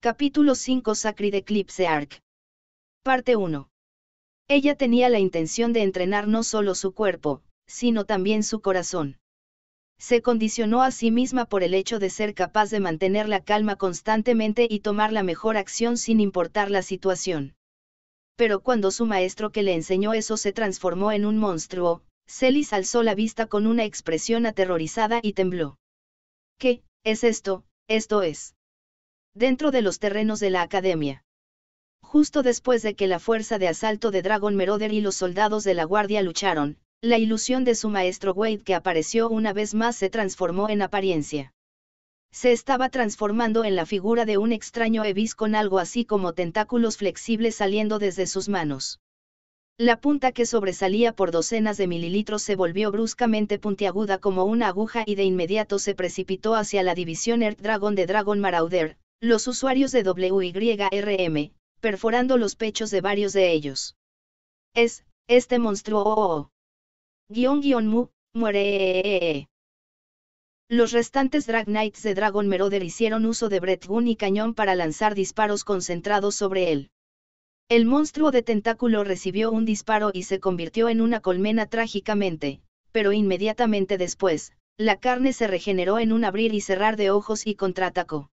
Capítulo 5 Sacred Eclipse Arc. Parte 1. Ella tenía la intención de entrenar no solo su cuerpo, sino también su corazón. Se condicionó a sí misma por el hecho de ser capaz de mantener la calma constantemente y tomar la mejor acción sin importar la situación. Pero cuando su maestro que le enseñó eso se transformó en un monstruo, Celis alzó la vista con una expresión aterrorizada y tembló. ¿Qué es esto? Esto es. Dentro de los terrenos de la academia. Justo después de que la fuerza de asalto de Dragon Marauder y los soldados de la guardia lucharon, la ilusión de su maestro Wade que apareció una vez más se transformó en apariencia. Se estaba transformando en la figura de un extraño Ebis con algo así como tentáculos flexibles saliendo desde sus manos. La punta que sobresalía por docenas de mililitros se volvió bruscamente puntiaguda como una aguja y de inmediato se precipitó hacia la división Earth Dragon de Dragon Marauder, los usuarios de WYRM, perforando los pechos de varios de ellos. Este monstruo. Muere. Los restantes Drag Knights de Dragon Marauder hicieron uso de Breath Gun y cañón para lanzar disparos concentrados sobre él. El monstruo de tentáculo recibió un disparo y se convirtió en una colmena trágicamente, pero inmediatamente después, la carne se regeneró en un abrir y cerrar de ojos y contraatacó.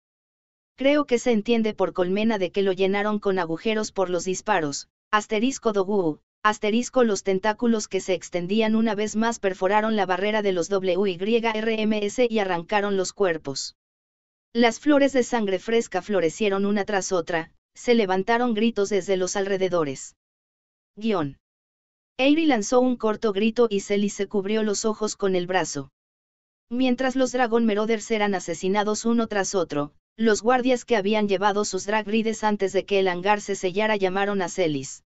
Creo que se entiende por colmena de que lo llenaron con agujeros por los disparos, *dogu, los tentáculos que se extendían una vez más perforaron la barrera de los WYRMS y arrancaron los cuerpos. Las flores de sangre fresca florecieron una tras otra, se levantaron gritos desde los alrededores. Aerie lanzó un corto grito y Celis se cubrió los ojos con el brazo. Mientras los Dragon Marauders eran asesinados uno tras otro, los guardias que habían llevado sus drag rides antes de que el hangar se sellara llamaron a Celis.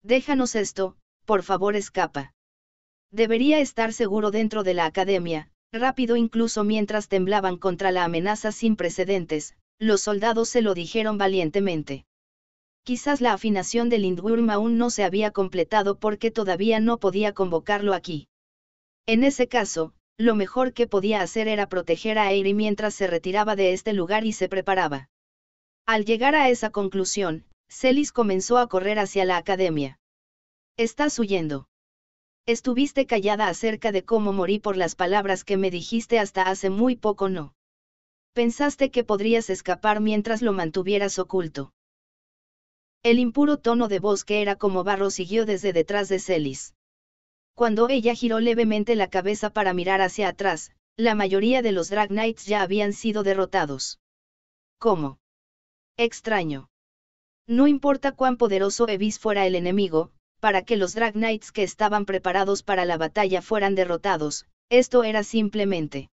Déjanos esto, por favor escapa. Debería estar seguro dentro de la academia, rápido incluso mientras temblaban contra la amenaza sin precedentes, los soldados se lo dijeron valientemente. Quizás la afinación del Lindwurm aún no se había completado porque todavía no podía convocarlo aquí. En ese caso, lo mejor que podía hacer era proteger a Aerie mientras se retiraba de este lugar y se preparaba. Al llegar a esa conclusión, Celis comenzó a correr hacia la academia. ¿Estás huyendo? Estuviste callada acerca de cómo morí por las palabras que me dijiste hasta hace muy poco, ¿no? Pensaste que podrías escapar mientras lo mantuvieras oculto. El impuro tono de voz que era como barro siguió desde detrás de Celis. Cuando ella giró levemente la cabeza para mirar hacia atrás, la mayoría de los Drag Knights ya habían sido derrotados. ¿Cómo? Extraño. No importa cuán poderoso Ebis fuera el enemigo, para que los Drag Knights que estaban preparados para la batalla fueran derrotados, esto era simplemente.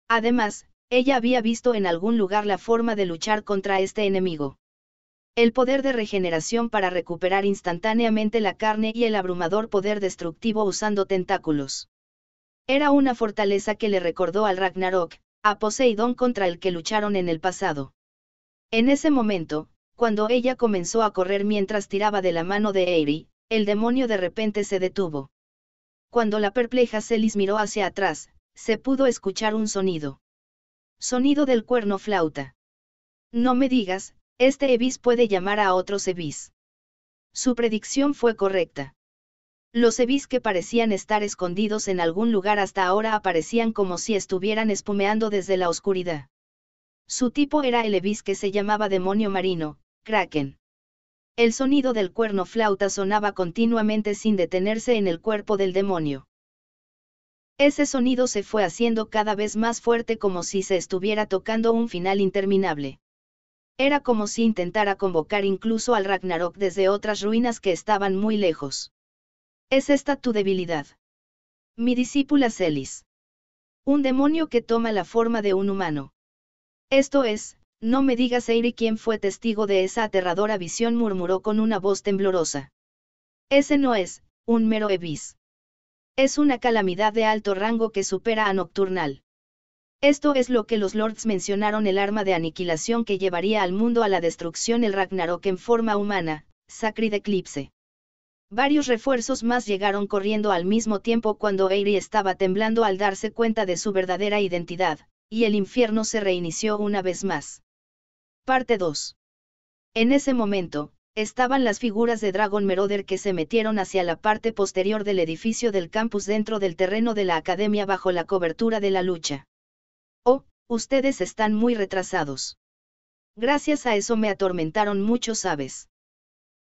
Además, ella había visto en algún lugar la forma de luchar contra este enemigo. El poder de regeneración para recuperar instantáneamente la carne y el abrumador poder destructivo usando tentáculos. Era una fortaleza que le recordó al Ragnarok, a Poseidón contra el que lucharon en el pasado. En ese momento, cuando ella comenzó a correr mientras tiraba de la mano de Aerie, el demonio de repente se detuvo. Cuando la perpleja Celis miró hacia atrás, se pudo escuchar un sonido. Sonido del cuerno flauta. No me digas, este Ebis puede llamar a otros Ebis. Su predicción fue correcta. Los Ebis que parecían estar escondidos en algún lugar hasta ahora aparecían como si estuvieran espumeando desde la oscuridad. Su tipo era el Ebis que se llamaba demonio marino, Kraken. El sonido del cuerno flauta sonaba continuamente sin detenerse en el cuerpo del demonio. Ese sonido se fue haciendo cada vez más fuerte como si se estuviera tocando un final interminable. Era como si intentara convocar incluso al Ragnarok desde otras ruinas que estaban muy lejos. ¿Es esta tu debilidad? Mi discípula Celis. Un demonio que toma la forma de un humano. Esto es, no me digas Aerie quién fue testigo de esa aterradora visión, murmuró con una voz temblorosa. Ese no es un mero Ebis. Es una calamidad de alto rango que supera a Nocturnal. Esto es lo que los Lords mencionaron, el arma de aniquilación que llevaría al mundo a la destrucción, el Ragnarok en forma humana, Sacred Eclipse. Varios refuerzos más llegaron corriendo al mismo tiempo cuando Aerie estaba temblando al darse cuenta de su verdadera identidad, y el infierno se reinició una vez más. Parte 2. En ese momento, estaban las figuras de Dragon Marauder que se metieron hacia la parte posterior del edificio del campus dentro del terreno de la academia bajo la cobertura de la lucha. Oh, ustedes están muy retrasados. Gracias a eso me atormentaron mucho, ¿sabes?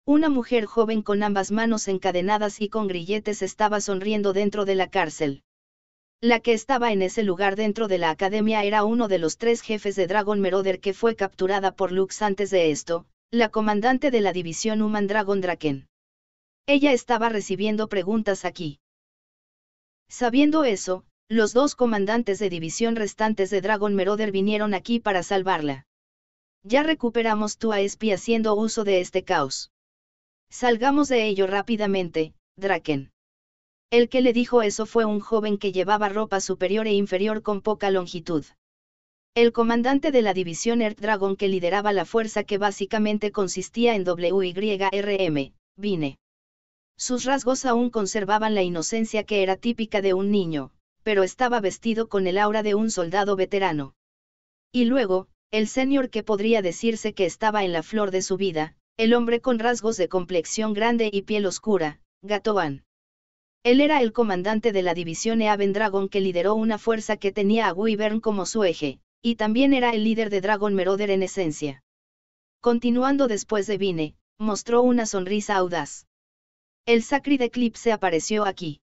Una mujer joven con ambas manos encadenadas y con grilletes estaba sonriendo dentro de la cárcel. La que estaba en ese lugar dentro de la academia era uno de los 3 jefes de Dragon Marauder que fue capturada por Lux antes de esto, la comandante de la división Human Dragon Draken. Ella estaba recibiendo preguntas aquí. Sabiendo eso, los 2 comandantes de división restantes de Dragon Marauder vinieron aquí para salvarla. Ya recuperamos tu ASP haciendo uso de este caos. Salgamos de ello rápidamente, Draken. El que le dijo eso fue un joven que llevaba ropa superior e inferior con poca longitud. El comandante de la división Earth Dragon que lideraba la fuerza que básicamente consistía en WYRM, Vine. Sus rasgos aún conservaban la inocencia que era típica de un niño, pero estaba vestido con el aura de un soldado veterano. Y luego, el senior que podría decirse que estaba en la flor de su vida, el hombre con rasgos de complexión grande y piel oscura, Gatoan. Él era el comandante de la división Even Dragon que lideró una fuerza que tenía a Wyvern como su eje, y también era el líder de Dragon Marauder en esencia. Continuando después de Vine, mostró una sonrisa audaz. El Sacred Eclipse apareció aquí.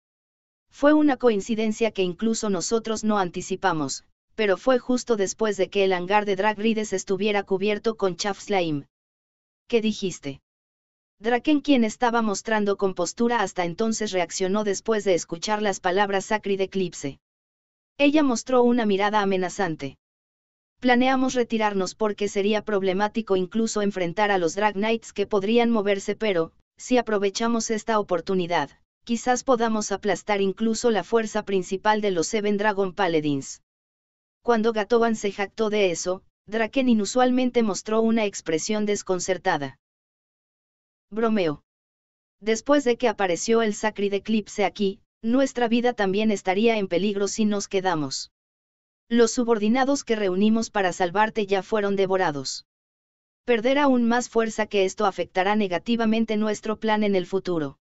Fue una coincidencia que incluso nosotros no anticipamos, pero fue justo después de que el hangar de Drag Rides estuviera cubierto con chaff slime. ¿Qué dijiste? Draken, quien estaba mostrando compostura hasta entonces, reaccionó después de escuchar las palabras Sacred Eclipse. Ella mostró una mirada amenazante. Planeamos retirarnos porque sería problemático incluso enfrentar a los Drag Knights que podrían moverse, pero, si aprovechamos esta oportunidad, quizás podamos aplastar incluso la fuerza principal de los Seven Dragon Paladins. Cuando Gatoan se jactó de eso, Draken inusualmente mostró una expresión desconcertada. Bromeo. Después de que apareció el Sacred Eclipse aquí, nuestra vida también estaría en peligro si nos quedamos. Los subordinados que reunimos para salvarte ya fueron devorados. Perder aún más fuerza que esto afectará negativamente nuestro plan en el futuro.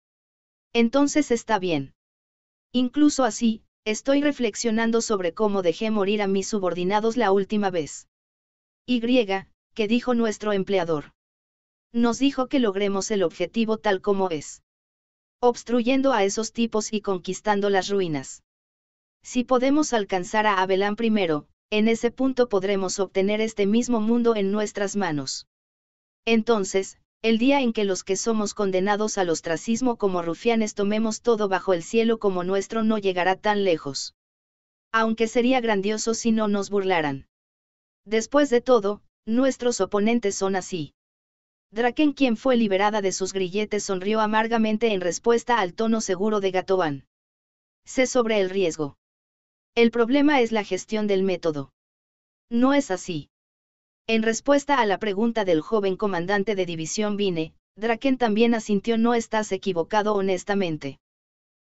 Entonces está bien. Incluso así, estoy reflexionando sobre cómo dejé morir a mis subordinados la última vez. ¿Qué dijo nuestro empleador? Nos dijo que logremos el objetivo tal como es. Obstruyendo a esos tipos y conquistando las ruinas. Si podemos alcanzar a Abelan primero, en ese punto podremos obtener este mismo mundo en nuestras manos. Entonces, el día en que los que somos condenados al ostracismo como rufianes tomemos todo bajo el cielo como nuestro no llegará tan lejos. Aunque sería grandioso si no nos burlaran. Después de todo, nuestros oponentes son así. Draken, quien fue liberada de sus grilletes, sonrió amargamente en respuesta al tono seguro de Gatoan. Sé sobre el riesgo. El problema es la gestión del método. ¿No es así? En respuesta a la pregunta del joven comandante de división Vine, Draken también asintió. No estás equivocado, honestamente.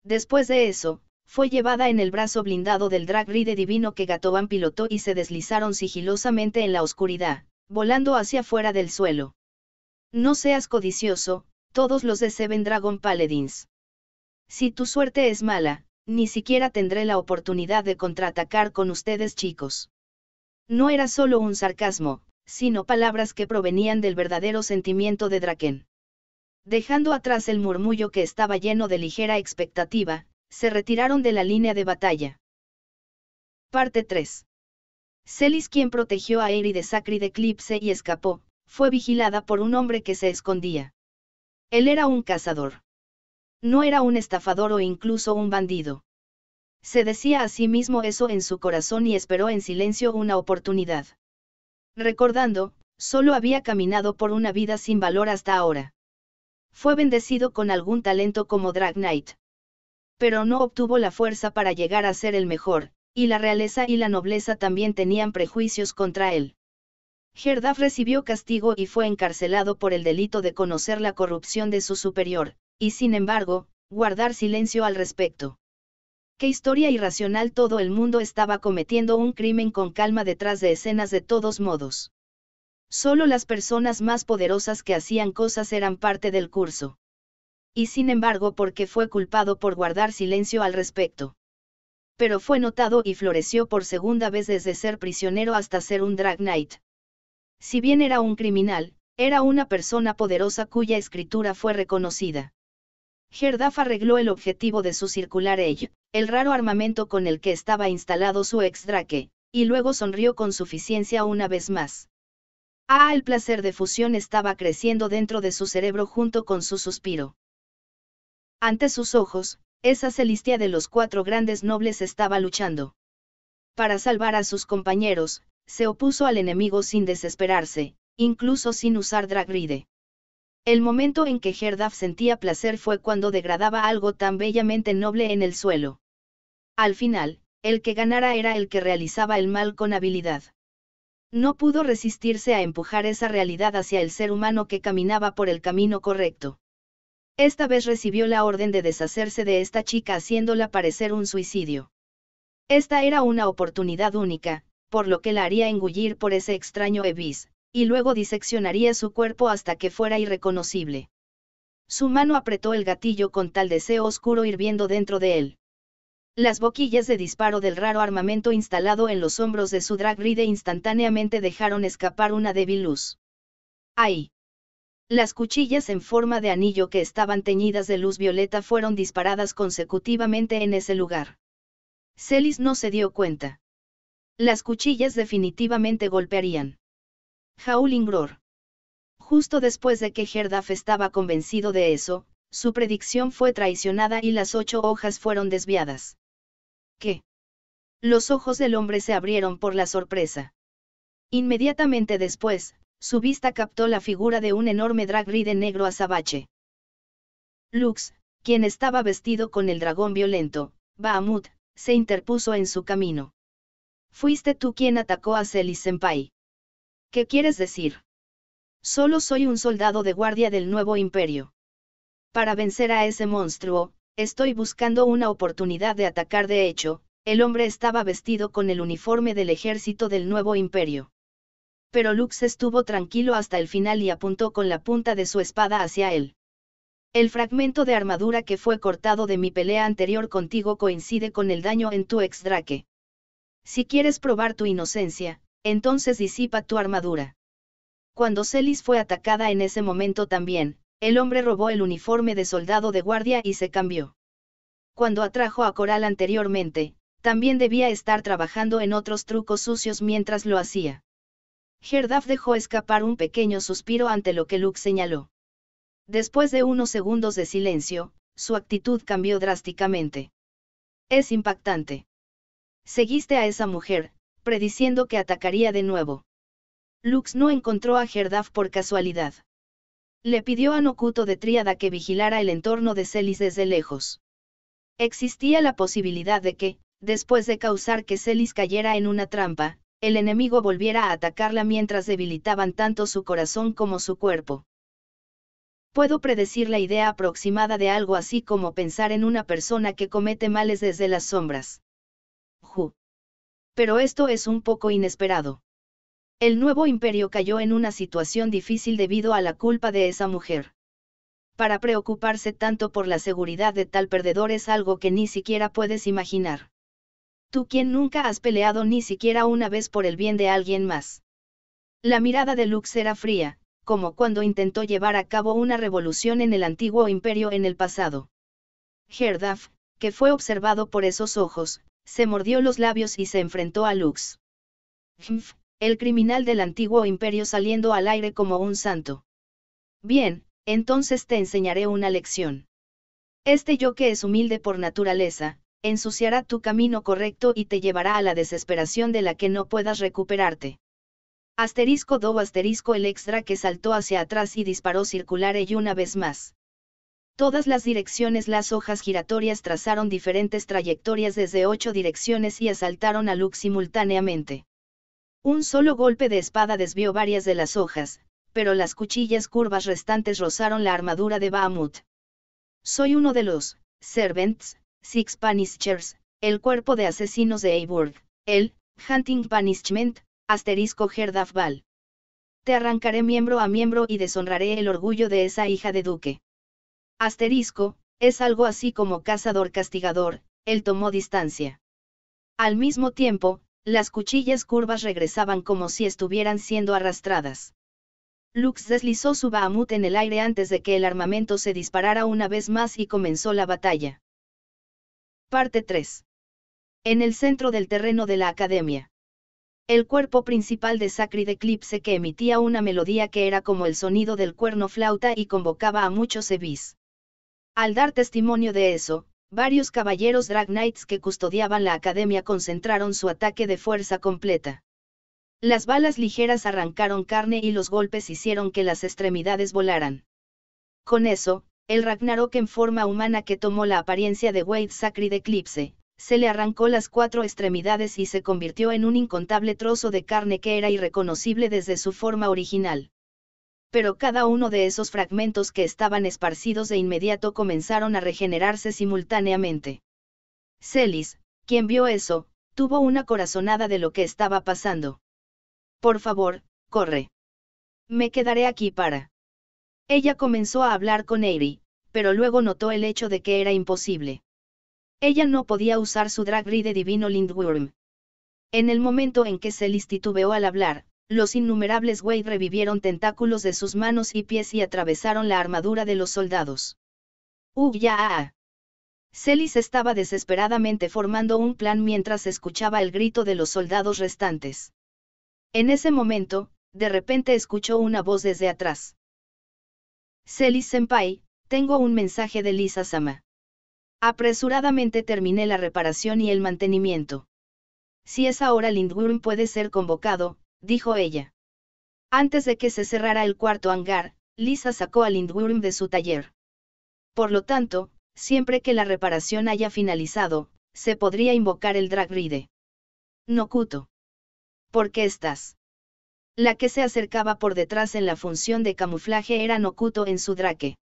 Después de eso, fue llevada en el brazo blindado del Drag Ride divino que Gatoan pilotó y se deslizaron sigilosamente en la oscuridad, volando hacia fuera del suelo. No seas codicioso, todos los de Seven Dragon Paladins. Si tu suerte es mala, ni siquiera tendré la oportunidad de contraatacar con ustedes, chicos. No era solo un sarcasmo, sino palabras que provenían del verdadero sentimiento de Draken. Dejando atrás el murmullo que estaba lleno de ligera expectativa, se retiraron de la línea de batalla. Parte 3. Celis, quien protegió a Eri de Sacred Eclipse y escapó, fue vigilada por un hombre que se escondía. Él era un cazador. No era un estafador o incluso un bandido. Se decía a sí mismo eso en su corazón y esperó en silencio una oportunidad. Recordando, solo había caminado por una vida sin valor hasta ahora. Fue bendecido con algún talento como Drag Knight. Pero no obtuvo la fuerza para llegar a ser el mejor, y la realeza y la nobleza también tenían prejuicios contra él. Herdaf recibió castigo y fue encarcelado por el delito de conocer la corrupción de su superior, y sin embargo, guardar silencio al respecto. ¡Qué historia irracional! Todo el mundo estaba cometiendo un crimen con calma detrás de escenas de todos modos. Solo las personas más poderosas que hacían cosas eran parte del curso. Y sin embargo, porque fue culpado por guardar silencio al respecto. Pero fue notado y floreció por segunda vez desde ser prisionero hasta ser un Drag Knight. Si bien era un criminal, era una persona poderosa cuya escritura fue reconocida. Herdaf arregló el objetivo de su circular Edge, el raro armamento con el que estaba instalado su ex-drake, y luego sonrió con suficiencia una vez más. El placer de fusión estaba creciendo dentro de su cerebro junto con su suspiro. Ante sus ojos, esa Celistia de los 4 grandes nobles estaba luchando. Para salvar a sus compañeros, se opuso al enemigo sin desesperarse, incluso sin usar Dragride. El momento en que Herdaf sentía placer fue cuando degradaba algo tan bellamente noble en el suelo. Al final, el que ganara era el que realizaba el mal con habilidad. No pudo resistirse a empujar esa realidad hacia el ser humano que caminaba por el camino correcto. Esta vez recibió la orden de deshacerse de esta chica haciéndola parecer un suicidio. Esta era una oportunidad única, por lo que la haría engullir por ese extraño Ebis, y luego diseccionaría su cuerpo hasta que fuera irreconocible. Su mano apretó el gatillo con tal deseo oscuro hirviendo dentro de él. Las boquillas de disparo del raro armamento instalado en los hombros de su Dragride instantáneamente dejaron escapar una débil luz. ¡Ay! Las cuchillas en forma de anillo que estaban teñidas de luz violeta fueron disparadas consecutivamente en ese lugar. Celis no se dio cuenta. Las cuchillas definitivamente golpearían. Howlingror. Justo después de que Herdaf estaba convencido de eso, su predicción fue traicionada y las 8 hojas fueron desviadas. ¿Qué? Los ojos del hombre se abrieron por la sorpresa. Inmediatamente después, su vista captó la figura de un enorme Dragride negro azabache. Lux, quien estaba vestido con el dragón violento, Bahamut, se interpuso en su camino. Fuiste tú quien atacó a Celis Senpai. ¿Qué quieres decir? Solo soy un soldado de guardia del nuevo imperio. Para vencer a ese monstruo, estoy buscando una oportunidad de atacar. De hecho, el hombre estaba vestido con el uniforme del ejército del nuevo imperio. Pero Lux estuvo tranquilo hasta el final y apuntó con la punta de su espada hacia él. El fragmento de armadura que fue cortado de mi pelea anterior contigo coincide con el daño en tu ex-drake. Si quieres probar tu inocencia, entonces disipa tu armadura. Cuando Celis fue atacada en ese momento también, el hombre robó el uniforme de soldado de guardia y se cambió. Cuando atrajo a Coral anteriormente, también debía estar trabajando en otros trucos sucios mientras lo hacía. Herdaf dejó escapar un pequeño suspiro ante lo que Lux señaló. Después de unos segundos de silencio, su actitud cambió drásticamente. Es impactante. Seguiste a esa mujer, prediciendo que atacaría de nuevo. Lux no encontró a Herdaf por casualidad. Le pidió a Nokuto de Tríada que vigilara el entorno de Celis desde lejos. Existía la posibilidad de que, después de causar que Celis cayera en una trampa, el enemigo volviera a atacarla mientras debilitaban tanto su corazón como su cuerpo. Puedo predecir la idea aproximada de algo así como pensar en una persona que comete males desde las sombras. Pero esto es un poco inesperado. El nuevo imperio cayó en una situación difícil debido a la culpa de esa mujer. Para preocuparse tanto por la seguridad de tal perdedor es algo que ni siquiera puedes imaginar. Tú quien nunca has peleado ni siquiera una vez por el bien de alguien más. La mirada de Lux era fría, como cuando intentó llevar a cabo una revolución en el antiguo imperio en el pasado. Herdaf, que fue observado por esos ojos, se mordió los labios y se enfrentó a Lux. El criminal del antiguo imperio saliendo al aire como un santo. Bien, entonces te enseñaré una lección. Este yo que es humilde por naturaleza, ensuciará tu camino correcto y te llevará a la desesperación de la que no puedas recuperarte. El extra que saltó hacia atrás y disparó circular y una vez más. Todas las direcciones las hojas giratorias trazaron diferentes trayectorias desde 8 direcciones y asaltaron a Lux simultáneamente. Un solo golpe de espada desvió varias de las hojas, pero las cuchillas curvas restantes rozaron la armadura de Bahamut. Soy uno de los Servants, Six Punishers, el cuerpo de asesinos de Eiburg, el Hunting Punishment, *Herdaf Ball. te arrancaré miembro a miembro y deshonraré el orgullo de esa hija de duque. Asterisco, es algo así como cazador-castigador, él tomó distancia. Al mismo tiempo, las cuchillas curvas regresaban como si estuvieran siendo arrastradas. Lux deslizó su Bahamut en el aire antes de que el armamento se disparara una vez más y comenzó la batalla. Parte 3. En el centro del terreno de la academia. El cuerpo principal de Sacred Eclipse que emitía una melodía que era como el sonido del cuerno flauta y convocaba a muchos Evis. Al dar testimonio de eso, varios caballeros Drag Knights que custodiaban la academia concentraron su ataque de fuerza completa. Las balas ligeras arrancaron carne y los golpes hicieron que las extremidades volaran. Con eso, el Ragnarok en forma humana que tomó la apariencia de Wade Sacred Eclipse, se le arrancó las 4 extremidades y se convirtió en un incontable trozo de carne que era irreconocible desde su forma original. Pero cada uno de esos fragmentos que estaban esparcidos de inmediato comenzaron a regenerarse simultáneamente. Celis, quien vio eso, tuvo una corazonada de lo que estaba pasando. Por favor, corre. Me quedaré aquí para. Ella comenzó a hablar con Eyri, pero luego notó el hecho de que era imposible. Ella no podía usar su Drag Ride divino Lindworm. En el momento en que Celis titubeó al hablar, los innumerables Wade revivieron tentáculos de sus manos y pies y atravesaron la armadura de los soldados. ¡Ya! Celis estaba desesperadamente formando un plan mientras escuchaba el grito de los soldados restantes. En ese momento, de repente escuchó una voz desde atrás. Celis-senpai, tengo un mensaje de Lisa-sama. Apresuradamente terminé la reparación y el mantenimiento. Si es ahora Lindworm puede ser convocado, dijo ella. Antes de que se cerrara el cuarto hangar, Lisa sacó a Lindworm de su taller. Por lo tanto, siempre que la reparación haya finalizado, se podría invocar el Drag Ride. Nokuto. ¿Por qué estás? La que se acercaba por detrás en la función de camuflaje era Nokuto en su drake.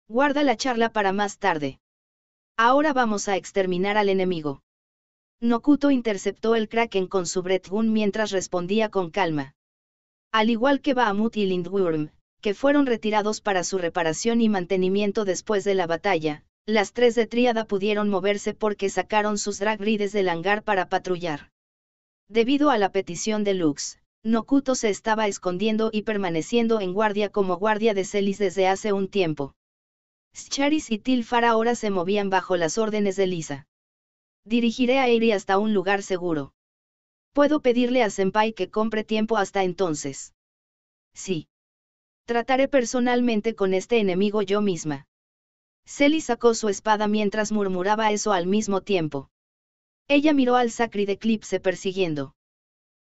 Guarda la charla para más tarde. Ahora vamos a exterminar al enemigo. Nokuto interceptó el Kraken con su Breath Gun mientras respondía con calma. Al igual que Bahamut y Lindworm, que fueron retirados para su reparación y mantenimiento después de la batalla, las 3 de Tríada pudieron moverse porque sacaron sus Drag Rides del hangar para patrullar. Debido a la petición de Lux, Nokuto se estaba escondiendo y permaneciendo en guardia como guardia de Celis desde hace un tiempo. Scharis y Tilfar ahora se movían bajo las órdenes de Lisa. Dirigiré a Eyri hasta un lugar seguro. ¿Puedo pedirle a Senpai que compre tiempo hasta entonces? Sí. Trataré personalmente con este enemigo yo misma. Celis sacó su espada mientras murmuraba eso al mismo tiempo. Ella miró al Sacred Eclipse persiguiendo.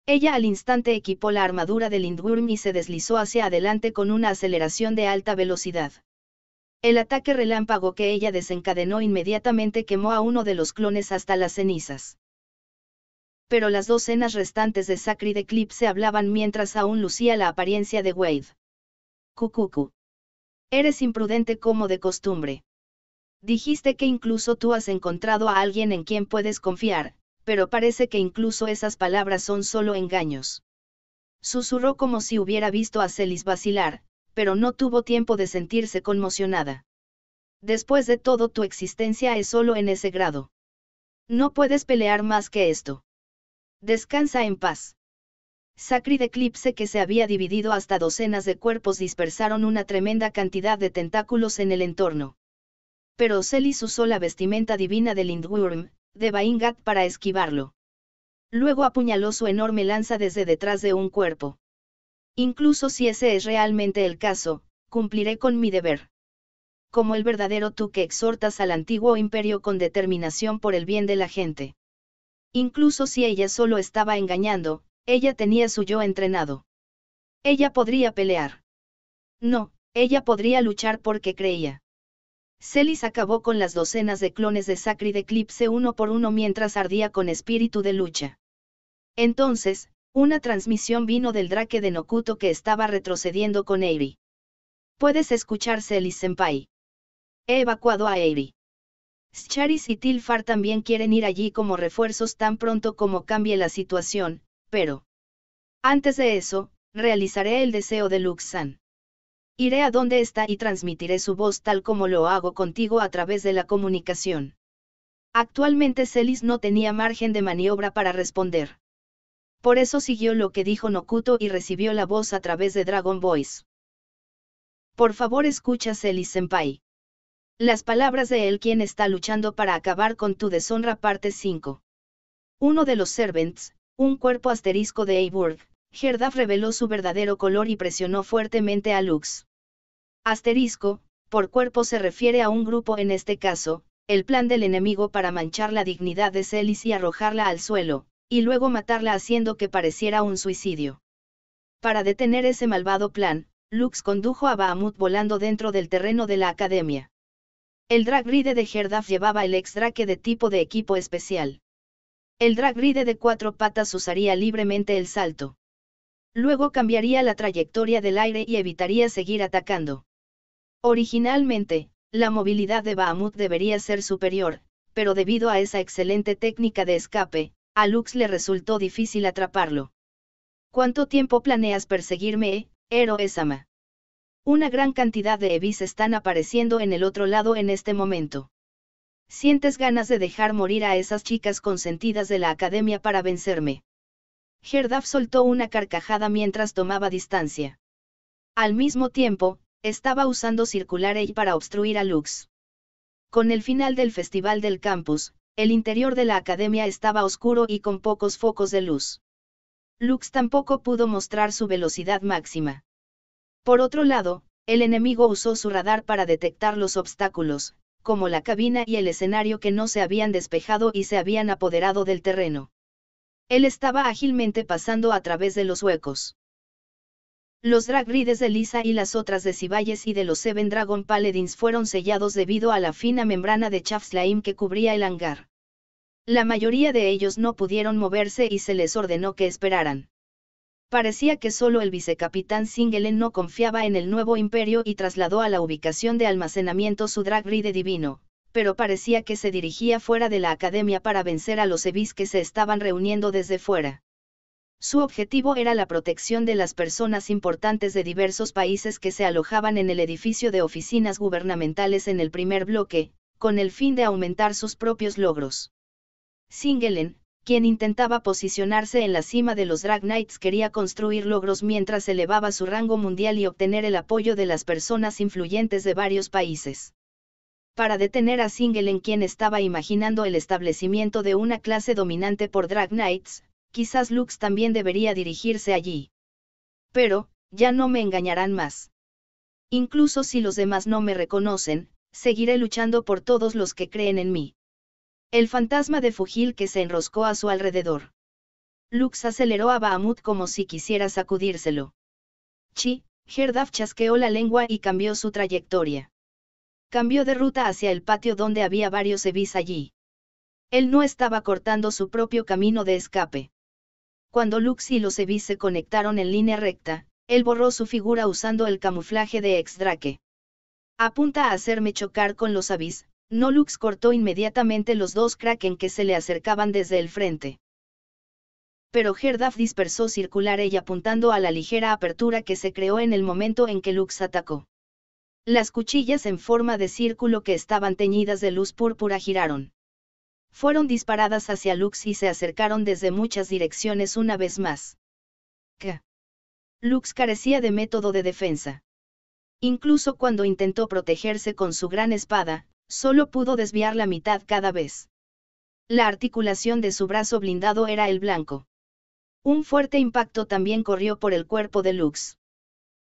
Ella al instante equipó la armadura de Lindworm y se deslizó hacia adelante con una aceleración de alta velocidad. El ataque relámpago que ella desencadenó inmediatamente quemó a uno de los clones hasta las cenizas. Pero las docenas restantes de Sacred Eclipse hablaban mientras aún lucía la apariencia de Wade. Cucucu. Eres imprudente como de costumbre. Dijiste que incluso tú has encontrado a alguien en quien puedes confiar, pero parece que incluso esas palabras son solo engaños. Susurró como si hubiera visto a Celis vacilar, pero no tuvo tiempo de sentirse conmocionada. Después de todo, tu existencia es solo en ese grado. No puedes pelear más que esto. Descansa en paz. Sacred Eclipse, que se había dividido hasta docenas de cuerpos, dispersaron una tremenda cantidad de tentáculos en el entorno. Pero Celis usó la vestimenta divina de Lindworm, de Baingat, para esquivarlo. Luego apuñaló su enorme lanza desde detrás de un cuerpo. Incluso si ese es realmente el caso, cumpliré con mi deber. Como el verdadero tú que exhortas al antiguo imperio con determinación por el bien de la gente. Incluso si ella solo estaba engañando, ella tenía su yo entrenado. Ella podría pelear. No, ella podría luchar porque creía. Celis acabó con las docenas de clones de Sacred Eclipse uno por uno mientras ardía con espíritu de lucha. Entonces, una transmisión vino del drake de Nokuto que estaba retrocediendo con Eyri. Puedes escuchar, Celis-senpai. He evacuado a Eyri. Scharis y Tilfar también quieren ir allí como refuerzos tan pronto como cambie la situación, pero... Antes de eso, realizaré el deseo de Lux-san. Iré a donde está y transmitiré su voz tal como lo hago contigo a través de la comunicación. Actualmente Celis no tenía margen de maniobra para responder. Por eso siguió lo que dijo Nokuto y recibió la voz a través de Dragon Voice. Por favor escucha Celis-senpai. Las palabras de él quien está luchando para acabar con tu deshonra parte 5. Uno de los servants, un cuerpo asterisco de Eiburg, Herdaf reveló su verdadero color y presionó fuertemente a Lux. Asterisco, por cuerpo se refiere a un grupo en este caso, el plan del enemigo para manchar la dignidad de Celis y arrojarla al suelo, y luego matarla haciendo que pareciera un suicidio. Para detener ese malvado plan, Lux condujo a Bahamut volando dentro del terreno de la academia. El Drag Ride de Herdaf llevaba el X-Drake de tipo de equipo especial. El Drag Ride de 4 patas usaría libremente el salto. Luego cambiaría la trayectoria del aire y evitaría seguir atacando. Originalmente, la movilidad de Bahamut debería ser superior, pero debido a esa excelente técnica de escape, a Lux le resultó difícil atraparlo. ¿Cuánto tiempo planeas perseguirme, Ero-sama? Una gran cantidad de Evis están apareciendo en el otro lado en este momento. ¿Sientes ganas de dejar morir a esas chicas consentidas de la academia para vencerme? Herdaf soltó una carcajada mientras tomaba distancia. Al mismo tiempo, estaba usando Circular Edge para obstruir a Lux. Con el final del festival del campus, el interior de la academia estaba oscuro y con pocos focos de luz. Lux tampoco pudo mostrar su velocidad máxima. Por otro lado, el enemigo usó su radar para detectar los obstáculos, como la cabina y el escenario que no se habían despejado y se habían apoderado del terreno. Él estaba ágilmente pasando a través de los huecos. Los Drag Rides de Lisa y las otras de Sibayes y de los Seven Dragon Paladins fueron sellados debido a la fina membrana de chaff slime que cubría el hangar. La mayoría de ellos no pudieron moverse y se les ordenó que esperaran. Parecía que solo el vicecapitán Singelen no confiaba en el nuevo imperio y trasladó a la ubicación de almacenamiento su Drag Ride divino, pero parecía que se dirigía fuera de la academia para vencer a los Evis que se estaban reuniendo desde fuera. Su objetivo era la protección de las personas importantes de diversos países que se alojaban en el edificio de oficinas gubernamentales en el primer bloque, con el fin de aumentar sus propios logros. Singelen, quien intentaba posicionarse en la cima de los Drag Knights, quería construir logros mientras elevaba su rango mundial y obtener el apoyo de las personas influyentes de varios países. Para detener a Singelen, quien estaba imaginando el establecimiento de una clase dominante por Drag Knights, quizás Lux también debería dirigirse allí. Pero, ya no me engañarán más. Incluso si los demás no me reconocen, seguiré luchando por todos los que creen en mí. El fantasma de Fugil que se enroscó a su alrededor. Lux aceleró a Bahamut como si quisiera sacudírselo. Herdaf chasqueó la lengua y cambió su trayectoria. Cambió de ruta hacia el patio donde había varios Evis allí. Él no estaba cortando su propio camino de escape. Cuando Lux y los Evis se conectaron en línea recta, él borró su figura usando el camuflaje de X-Drake. Apunta a hacerme chocar con los Evis. No. Lux cortó inmediatamente los dos Kraken que se le acercaban desde el frente. Pero Herdaf dispersó Circular Edge apuntando a la ligera apertura que se creó en el momento en que Lux atacó. Las cuchillas en forma de círculo que estaban teñidas de luz púrpura giraron. Fueron disparadas hacia Lux y se acercaron desde muchas direcciones una vez más. Lux carecía de método de defensa. Incluso cuando intentó protegerse con su gran espada, solo pudo desviar la mitad cada vez. La articulación de su brazo blindado era el blanco. Un fuerte impacto también corrió por el cuerpo de Lux.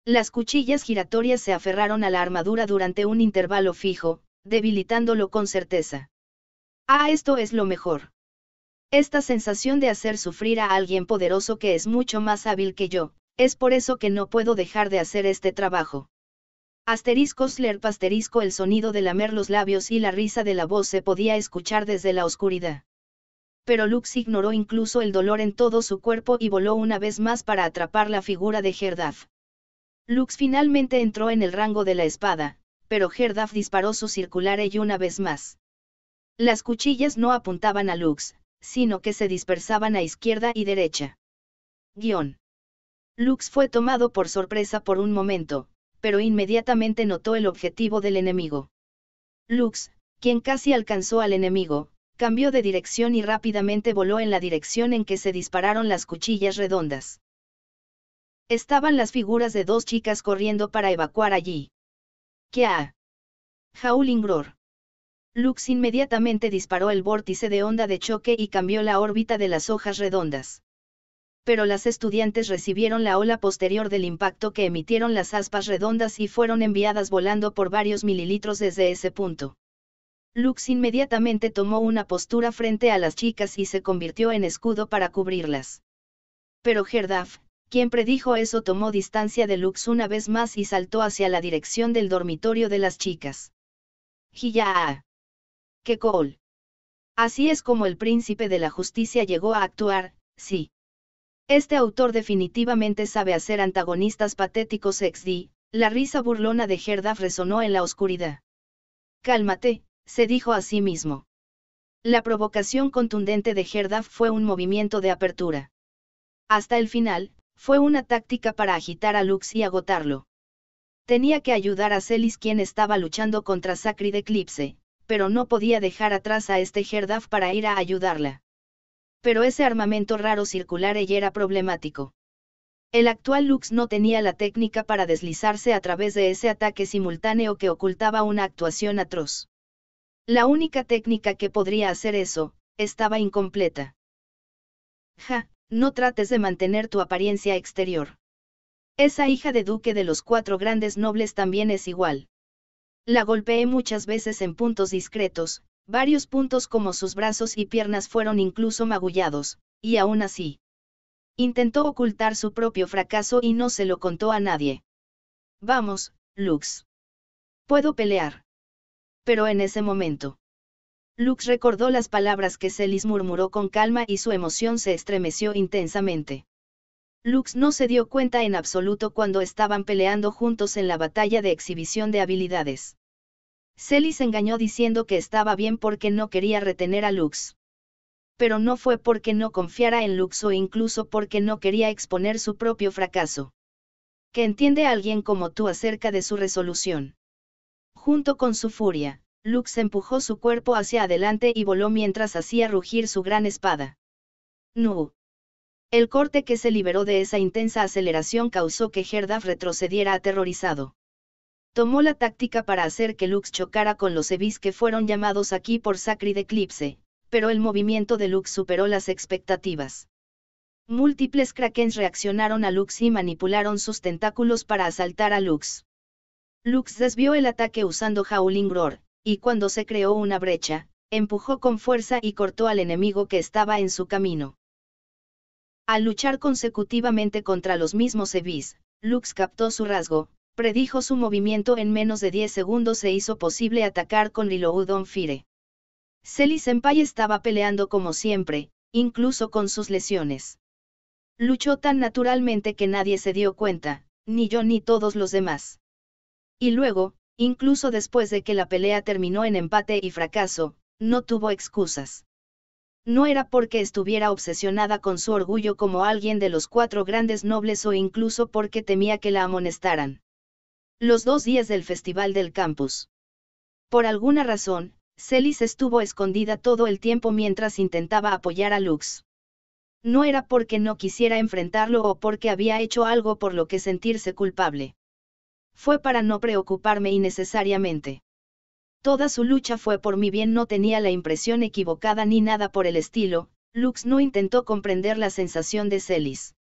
Las cuchillas giratorias se aferraron a la armadura durante un intervalo fijo, debilitándolo con certeza. Esto es lo mejor. Esta sensación de hacer sufrir a alguien poderoso que es mucho más hábil que yo, es por eso que no puedo dejar de hacer este trabajo. Slurp asterisco. El sonido de lamer los labios y la risa de la voz se podía escuchar desde la oscuridad. Pero Lux ignoró incluso el dolor en todo su cuerpo y voló una vez más para atrapar la figura de Herdaf. Lux finalmente entró en el rango de la espada, pero Herdaf disparó su Circular Edge una vez más. Las cuchillas no apuntaban a Lux, sino que se dispersaban a izquierda y derecha. Lux fue tomado por sorpresa por un momento, pero inmediatamente notó el objetivo del enemigo. Lux, quien casi alcanzó al enemigo, cambió de dirección y rápidamente voló en la dirección en que se dispararon las cuchillas redondas. Estaban las figuras de dos chicas corriendo para evacuar allí. ¡Kia! Howling Roar. Lux inmediatamente disparó el vórtice de onda de choque y cambió la órbita de las hojas redondas. Pero las estudiantes recibieron la ola posterior del impacto que emitieron las aspas redondas y fueron enviadas volando por varios mililitros desde ese punto. Lux inmediatamente tomó una postura frente a las chicas y se convirtió en escudo para cubrirlas. Pero Herdaf, quien predijo eso, tomó distancia de Lux una vez más y saltó hacia la dirección del dormitorio de las chicas. ¡Hiya! ¡Qué cool! Así es como el príncipe de la justicia llegó a actuar, sí. Este autor definitivamente sabe hacer antagonistas patéticos XD. La risa burlona de Herdaf resonó en la oscuridad. Cálmate, se dijo a sí mismo. La provocación contundente de Herdaf fue un movimiento de apertura. Hasta el final, fue una táctica para agitar a Lux y agotarlo. Tenía que ayudar a Celis, quien estaba luchando contra Sacred Eclipse, pero no podía dejar atrás a este Herdaf para ir a ayudarla. Pero ese armamento raro circular ella era problemático. El actual Lux no tenía la técnica para deslizarse a través de ese ataque simultáneo que ocultaba una actuación atroz. La única técnica que podría hacer eso, estaba incompleta. Ja, no trates de mantener tu apariencia exterior. Esa hija de duque de los 4 grandes nobles también es igual. La golpeé muchas veces en puntos discretos, varios puntos como sus brazos y piernas fueron incluso magullados, y aún así. Intentó ocultar su propio fracaso y no se lo contó a nadie. Vamos, Lux. Puedo pelear. Pero en ese momento. Lux recordó las palabras que Celis murmuró con calma y su emoción se estremeció intensamente. Lux no se dio cuenta en absoluto cuando estaban peleando juntos en la batalla de exhibición de habilidades. Celis engañó diciendo que estaba bien porque no quería retener a Lux. Pero no fue porque no confiara en Lux o incluso porque no quería exponer su propio fracaso. ¿Qué entiende alguien como tú acerca de su resolución? Junto con su furia, Lux empujó su cuerpo hacia adelante y voló mientras hacía rugir su gran espada. ¡No! El corte que se liberó de esa intensa aceleración causó que Herdaf retrocediera aterrorizado. Tomó la táctica para hacer que Lux chocara con los Evis que fueron llamados aquí por Sacred Eclipse, pero el movimiento de Lux superó las expectativas. Múltiples Krakens reaccionaron a Lux y manipularon sus tentáculos para asaltar a Lux. Lux desvió el ataque usando Howling Roar, y cuando se creó una brecha, empujó con fuerza y cortó al enemigo que estaba en su camino. Al luchar consecutivamente contra los mismos Evis, Lux captó su rasgo, predijo su movimiento en menos de 10 segundos e hizo posible atacar con Reload on Fire. Celis Senpai estaba peleando como siempre, incluso con sus lesiones. Luchó tan naturalmente que nadie se dio cuenta, ni yo ni todos los demás. Y luego, incluso después de que la pelea terminó en empate y fracaso, no tuvo excusas. No era porque estuviera obsesionada con su orgullo como alguien de los 4 grandes nobles o incluso porque temía que la amonestaran. Los 2 días del festival del campus. Por alguna razón, Celis estuvo escondida todo el tiempo mientras intentaba apoyar a Lux. No era porque no quisiera enfrentarlo o porque había hecho algo por lo que sentirse culpable. Fue para no preocuparme innecesariamente. Toda su lucha fue por mi bien, no tenía la impresión equivocada ni nada por el estilo. Lux no intentó comprender la sensación de Celis.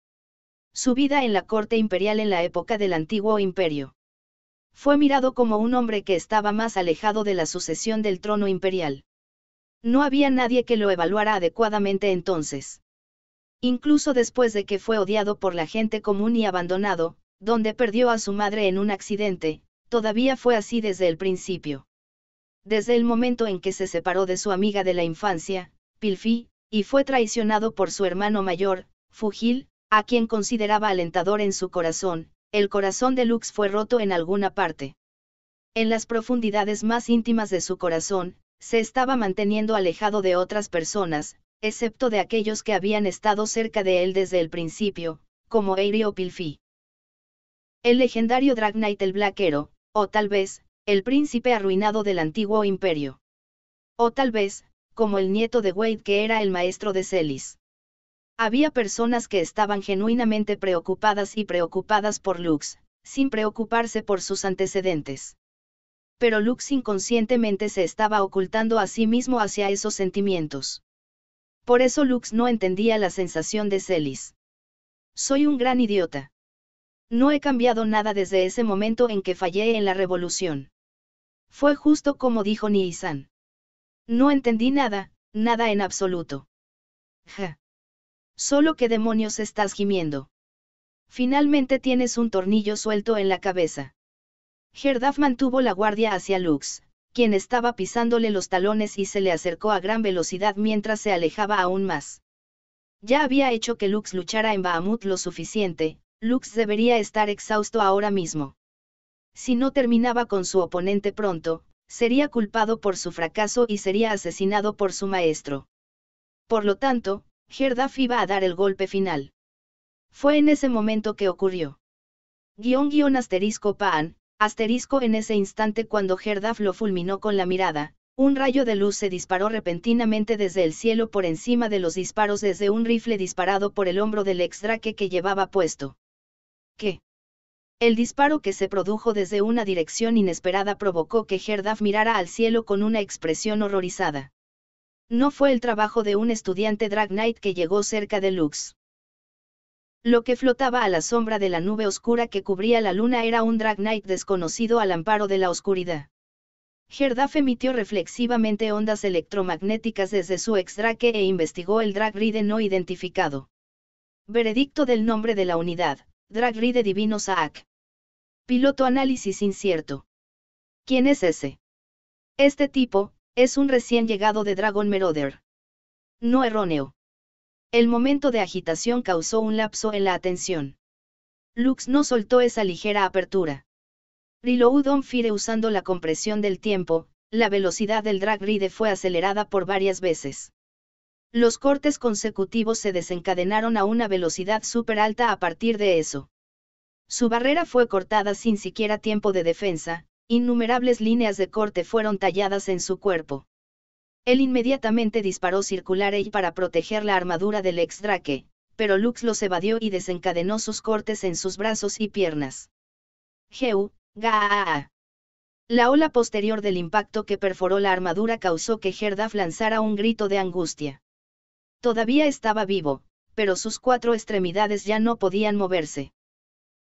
Su vida en la corte imperial en la época del antiguo imperio. Fue mirado como un hombre que estaba más alejado de la sucesión del trono imperial. No había nadie que lo evaluara adecuadamente entonces. Incluso después de que fue odiado por la gente común y abandonado, donde perdió a su madre en un accidente, todavía fue así desde el principio. Desde el momento en que se separó de su amiga de la infancia, Pilfi, y fue traicionado por su hermano mayor, Fugil, a quien consideraba alentador en su corazón, el corazón de Lux fue roto en alguna parte. En las profundidades más íntimas de su corazón, se estaba manteniendo alejado de otras personas, excepto de aquellos que habían estado cerca de él desde el principio, como Eyri o Pilfi. El legendario Drag Knight el Black Hero, o tal vez, el príncipe arruinado del antiguo imperio. O tal vez, como el nieto de Wade que era el maestro de Celis. Había personas que estaban genuinamente preocupadas por Lux, sin preocuparse por sus antecedentes. Pero Lux inconscientemente se estaba ocultando a sí mismo hacia esos sentimientos. Por eso Lux no entendía la sensación de Celis. Soy un gran idiota. No he cambiado nada desde ese momento en que fallé en la revolución. Fue justo como dijo Nii-san. No entendí nada, nada en absoluto. Ja. Solo qué demonios estás gimiendo. Finalmente tienes un tornillo suelto en la cabeza. Herdaf mantuvo la guardia hacia Lux, quien estaba pisándole los talones y se le acercó a gran velocidad mientras se alejaba aún más. Ya había hecho que Lux luchara en Bahamut lo suficiente, Lux debería estar exhausto ahora mismo. Si no terminaba con su oponente pronto, sería culpado por su fracaso y sería asesinado por su maestro. Por lo tanto, Herdaf iba a dar el golpe final. Fue en ese momento que ocurrió. _Pan, asterisco en ese instante cuando Herdaf lo fulminó con la mirada, un rayo de luz se disparó repentinamente desde el cielo por encima de los disparos desde un rifle disparado por el hombro del ex-drake que llevaba puesto. ¿Qué? El disparo que se produjo desde una dirección inesperada provocó que Herdaf mirara al cielo con una expresión horrorizada. No fue el trabajo de un estudiante Drag Knight que llegó cerca de Lux. Lo que flotaba a la sombra de la nube oscura que cubría la luna era un Drag Knight desconocido al amparo de la oscuridad. Herdaf emitió reflexivamente ondas electromagnéticas desde su ex-drake e investigó el Drag Ride no identificado. Veredicto del nombre de la unidad, Drag Ride Divino Saak. Piloto análisis incierto. ¿Quién es ese? Este tipo, es un recién llegado de Dragon Marauder. No erróneo. El momento de agitación causó un lapso en la atención. Lux no soltó esa ligera apertura. Reload on fire usando la compresión del tiempo, la velocidad del Drag Ride fue acelerada por varias veces. Los cortes consecutivos se desencadenaron a una velocidad súper alta a partir de eso. Su barrera fue cortada sin siquiera tiempo de defensa, innumerables líneas de corte fueron talladas en su cuerpo. Él inmediatamente disparó Circular Edge para proteger la armadura del ex-drake, pero Lux los evadió y desencadenó sus cortes en sus brazos y piernas. Geu, gaa. La ola posterior del impacto que perforó la armadura causó que Herdaf lanzara un grito de angustia. Todavía estaba vivo, pero sus 4 extremidades ya no podían moverse.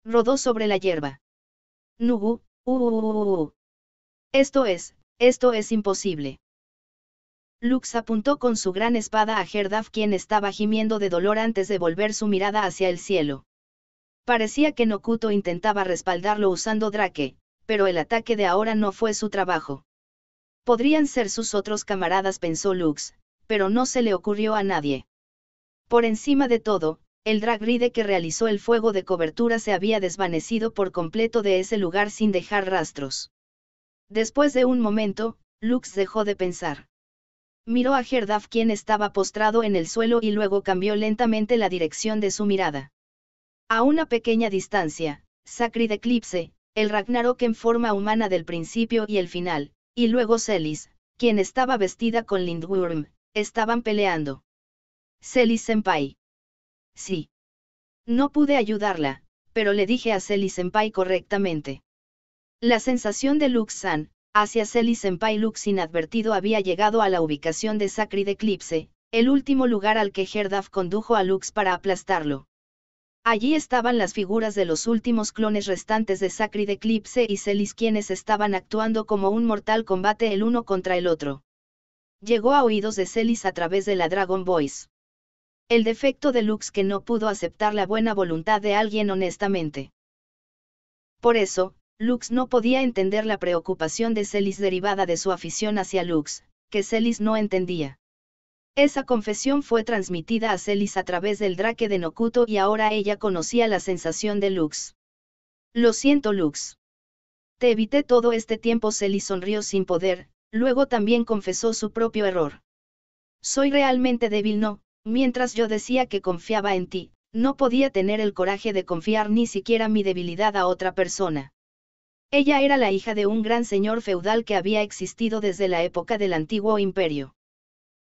Rodó sobre la hierba. Nugu, Esto es imposible. Lux apuntó con su gran espada a Herdaf quien estaba gimiendo de dolor antes de volver su mirada hacia el cielo. Parecía que Nokuto intentaba respaldarlo usando Drake, pero el ataque de ahora no fue su trabajo. Podrían ser sus otros camaradas, pensó Lux, pero no se le ocurrió a nadie. Por encima de todo, el Drag Ride que realizó el fuego de cobertura se había desvanecido por completo de ese lugar sin dejar rastros. Después de un momento, Lux dejó de pensar. Miró a Herdaf quien estaba postrado en el suelo y luego cambió lentamente la dirección de su mirada. A una pequeña distancia, Sacred Eclipse, el Ragnarok en forma humana del principio y el final, y luego Celis, quien estaba vestida con Lindworm, estaban peleando. Celis Senpai. Sí. No pude ayudarla, pero le dije a Celis Senpai correctamente. La sensación de Lux-san, hacia Celis Senpai Lux inadvertido había llegado a la ubicación de Sacred Eclipse, el último lugar al que Herdaf condujo a Lux para aplastarlo. Allí estaban las figuras de los últimos clones restantes de Sacred Eclipse y Celis quienes estaban actuando como un mortal combate el uno contra el otro. Llegó a oídos de Celis a través de la Dragon Voice. El defecto de Lux que no pudo aceptar la buena voluntad de alguien honestamente. Por eso, Lux no podía entender la preocupación de Celis derivada de su afición hacia Lux, que Celis no entendía. Esa confesión fue transmitida a Celis a través del Drake de Nokuto y ahora ella conocía la sensación de Lux. Lo siento Lux. Te evité todo este tiempo. Celis sonrió sin poder, luego también confesó su propio error. Soy realmente débil, no, mientras yo decía que confiaba en ti, no podía tener el coraje de confiar ni siquiera mi debilidad a otra persona. Ella era la hija de un gran señor feudal que había existido desde la época del antiguo imperio.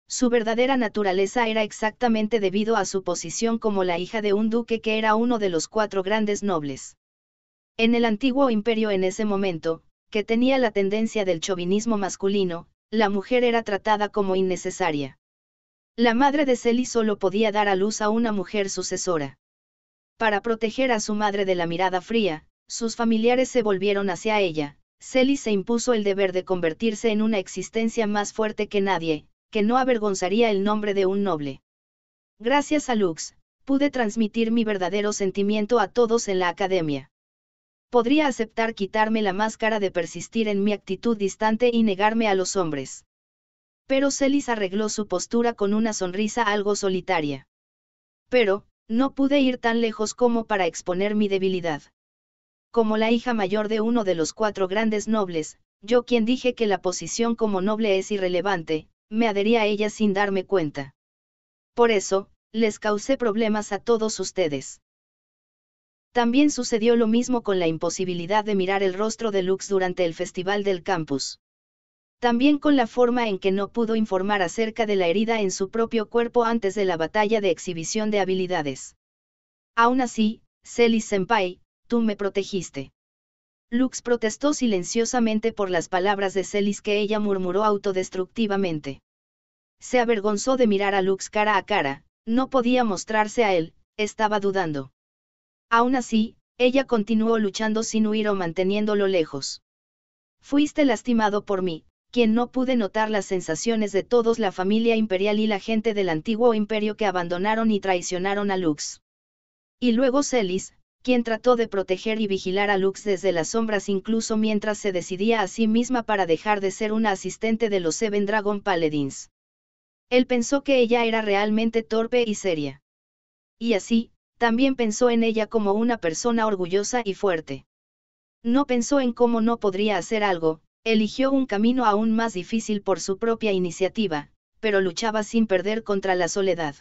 Su verdadera naturaleza era exactamente debido a su posición como la hija de un duque que era uno de los 4 grandes nobles. En el antiguo imperio en ese momento, que tenía la tendencia del chauvinismo masculino, la mujer era tratada como innecesaria. La madre de Celis solo podía dar a luz a una mujer sucesora. Para proteger a su madre de la mirada fría, sus familiares se volvieron hacia ella. Celis se impuso el deber de convertirse en una existencia más fuerte que nadie, que no avergonzaría el nombre de un noble. Gracias a Lux, pude transmitir mi verdadero sentimiento a todos en la academia. Podría aceptar quitarme la máscara de persistir en mi actitud distante y negarme a los hombres. Pero Celis arregló su postura con una sonrisa algo solitaria. Pero, no pude ir tan lejos como para exponer mi debilidad. Como la hija mayor de uno de los 4 grandes nobles, yo quien dije que la posición como noble es irrelevante, me adherí a ella sin darme cuenta. Por eso, les causé problemas a todos ustedes. También sucedió lo mismo con la imposibilidad de mirar el rostro de Lux durante el festival del campus. También con la forma en que no pudo informar acerca de la herida en su propio cuerpo antes de la batalla de exhibición de habilidades. Aún así, Celis-senpai, tú me protegiste. Lux protestó silenciosamente por las palabras de Celis que ella murmuró autodestructivamente. Se avergonzó de mirar a Lux cara a cara, no podía mostrarse a él, estaba dudando. Aún así, ella continuó luchando sin huir o manteniéndolo lejos. Fuiste lastimado por mí, quien no pude notar las sensaciones de todos la familia imperial y la gente del antiguo imperio que abandonaron y traicionaron a Lux. Y luego Celis, quien trató de proteger y vigilar a Lux desde las sombras incluso mientras se decidía a sí misma para dejar de ser una asistente de los Seven Dragon Paladins. Él pensó que ella era realmente torpe y seria. Y así, también pensó en ella como una persona orgullosa y fuerte. No pensó en cómo no podría hacer algo, eligió un camino aún más difícil por su propia iniciativa, pero luchaba sin perder contra la soledad.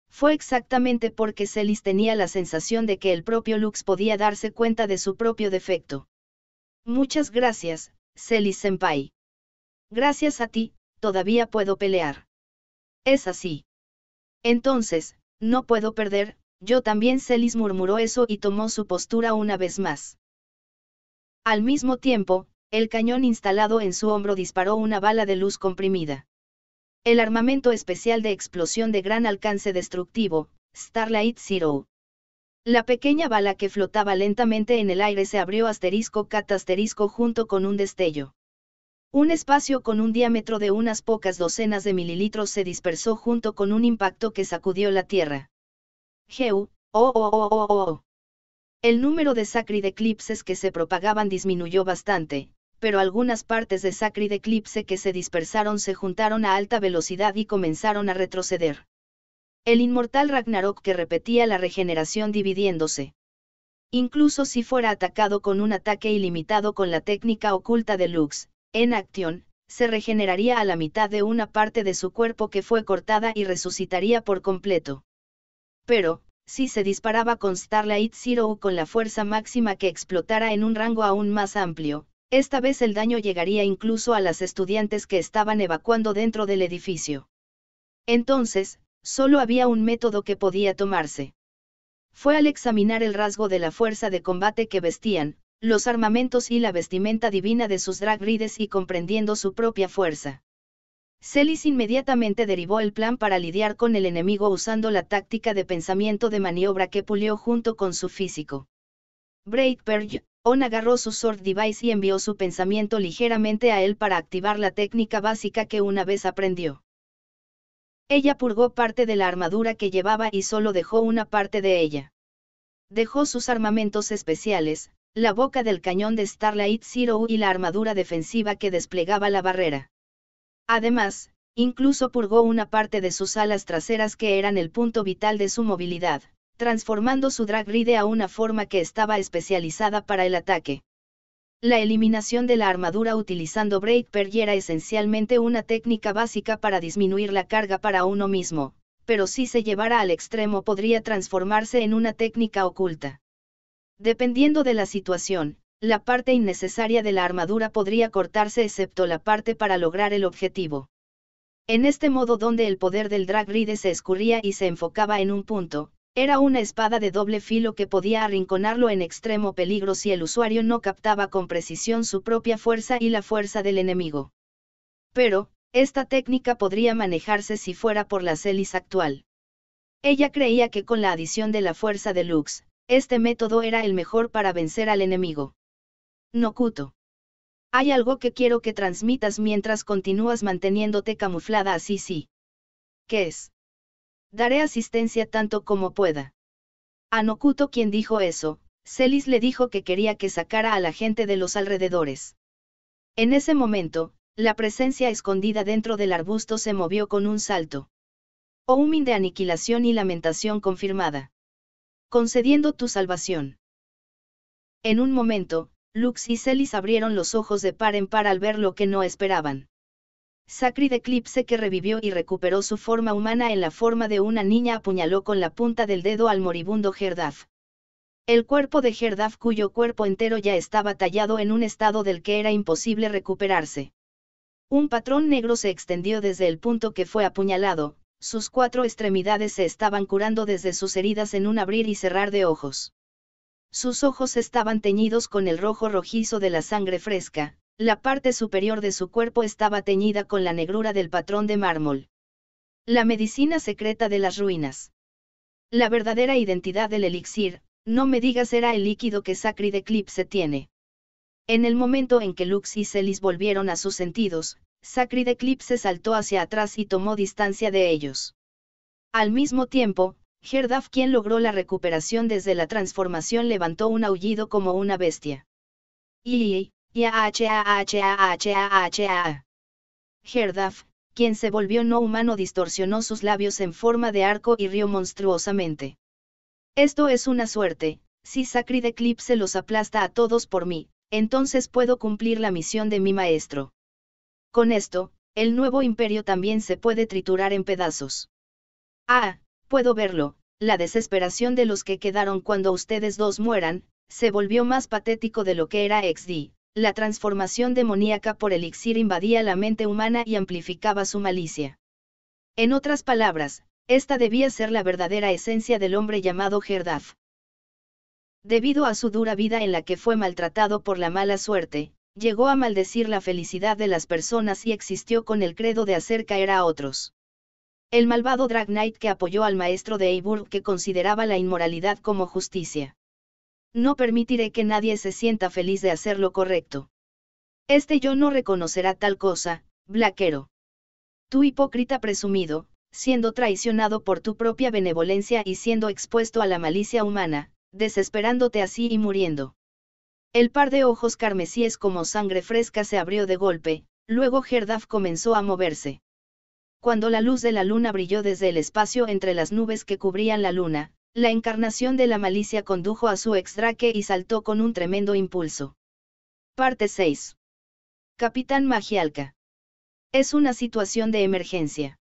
Fue exactamente porque Celis tenía la sensación de que el propio Lux podía darse cuenta de su propio defecto. Muchas gracias, Celis-senpai. Gracias a ti, todavía puedo pelear. Es así. Entonces, no puedo perder. Yo también. Celis murmuró eso y tomó su postura una vez más. Al mismo tiempo, el cañón instalado en su hombro disparó una bala de luz comprimida. El armamento especial de explosión de gran alcance destructivo, Starlight Zero. La pequeña bala que flotaba lentamente en el aire se abrió *cat* junto con un destello. Un espacio con un diámetro de unas pocas docenas de mililitros se dispersó junto con un impacto que sacudió la tierra. El número de Sacred Eclipses que se propagaban disminuyó bastante, pero algunas partes de Sacred Eclipse que se dispersaron se juntaron a alta velocidad y comenzaron a retroceder. El inmortal Ragnarok que repetía la regeneración dividiéndose. Incluso si fuera atacado con un ataque ilimitado con la técnica oculta de Lux, en acción, se regeneraría a la mitad de una parte de su cuerpo que fue cortada y resucitaría por completo. Pero, si se disparaba con Starlight Zero con la fuerza máxima que explotara en un rango aún más amplio, esta vez el daño llegaría incluso a las estudiantes que estaban evacuando dentro del edificio. Entonces, solo había un método que podía tomarse. Fue al examinar el rasgo de la fuerza de combate que vestían, los armamentos y la vestimenta divina de sus drag rides y comprendiendo su propia fuerza. Celis inmediatamente derivó el plan para lidiar con el enemigo usando la táctica de pensamiento de maniobra que pulió junto con su físico. Breakperg, On agarró su Sword Device y envió su pensamiento ligeramente a él para activar la técnica básica que una vez aprendió. Ella purgó parte de la armadura que llevaba y solo dejó una parte de ella. Dejó sus armamentos especiales, la boca del cañón de Starlight Zero y la armadura defensiva que desplegaba la barrera. Además, incluso purgó una parte de sus alas traseras que eran el punto vital de su movilidad, transformando su drag ride a una forma que estaba especializada para el ataque. La eliminación de la armadura utilizando Breakperg era esencialmente una técnica básica para disminuir la carga para uno mismo, pero si se llevara al extremo podría transformarse en una técnica oculta. Dependiendo de la situación, la parte innecesaria de la armadura podría cortarse excepto la parte para lograr el objetivo. En este modo donde el poder del Drag Ride se escurría y se enfocaba en un punto, era una espada de doble filo que podía arrinconarlo en extremo peligro si el usuario no captaba con precisión su propia fuerza y la fuerza del enemigo. Pero, esta técnica podría manejarse si fuera por la Celis actual. Ella creía que con la adición de la fuerza de Lux, este método era el mejor para vencer al enemigo. Nokuto. Hay algo que quiero que transmitas mientras continúas manteniéndote camuflada así sí. ¿Qué es? Daré asistencia tanto como pueda. A Nokuto quien dijo eso, Celis le dijo que quería que sacara a la gente de los alrededores. En ese momento, la presencia escondida dentro del arbusto se movió con un salto. Omin de aniquilación y lamentación confirmada. Concediendo tu salvación. En un momento, Lux y Celis abrieron los ojos de par en par al ver lo que no esperaban. Sacred Eclipse, que revivió y recuperó su forma humana en la forma de una niña, apuñaló con la punta del dedo al moribundo Herdaf. El cuerpo de Herdaf, cuyo cuerpo entero ya estaba tallado en un estado del que era imposible recuperarse. Un patrón negro se extendió desde el punto que fue apuñalado, sus 4 extremidades se estaban curando desde sus heridas en un abrir y cerrar de ojos. Sus ojos estaban teñidos con el rojo rojizo de la sangre fresca, la parte superior de su cuerpo estaba teñida con la negrura del patrón de mármol. La medicina secreta de las ruinas. La verdadera identidad del elixir, no me digas, era el líquido que Sacred Eclipse tiene. En el momento en que Lux y Celis volvieron a sus sentidos, Sacred Eclipse saltó hacia atrás y tomó distancia de ellos. Al mismo tiempo, Herdaf, quien logró la recuperación desde la transformación, levantó un aullido como una bestia. Herdaf, quien se volvió no humano, distorsionó sus labios en forma de arco y rió monstruosamente. Esto es una suerte, si Sacred Eclipse los aplasta a todos por mí, entonces puedo cumplir la misión de mi maestro. Con esto, el nuevo imperio también se puede triturar en pedazos. Puedo verlo, la desesperación de los que quedaron cuando ustedes dos mueran, se volvió más patético de lo que era XD, la transformación demoníaca por elixir invadía la mente humana y amplificaba su malicia. En otras palabras, esta debía ser la verdadera esencia del hombre llamado Herdaf. Debido a su dura vida en la que fue maltratado por la mala suerte, llegó a maldecir la felicidad de las personas y existió con el credo de hacer caer a otros. El malvado Drag Knight que apoyó al maestro de Eiburg, que consideraba la inmoralidad como justicia. No permitiré que nadie se sienta feliz de hacer lo correcto. Este yo no reconocerá tal cosa, Blaquero. Tú hipócrita presumido, siendo traicionado por tu propia benevolencia y siendo expuesto a la malicia humana, desesperándote así y muriendo. El par de ojos carmesíes como sangre fresca se abrió de golpe, luego Herdaf comenzó a moverse. Cuando la luz de la luna brilló desde el espacio entre las nubes que cubrían la luna, la encarnación de la malicia condujo a su exdraque y saltó con un tremendo impulso. Parte 6. Capitán Magialka. Es una situación de emergencia.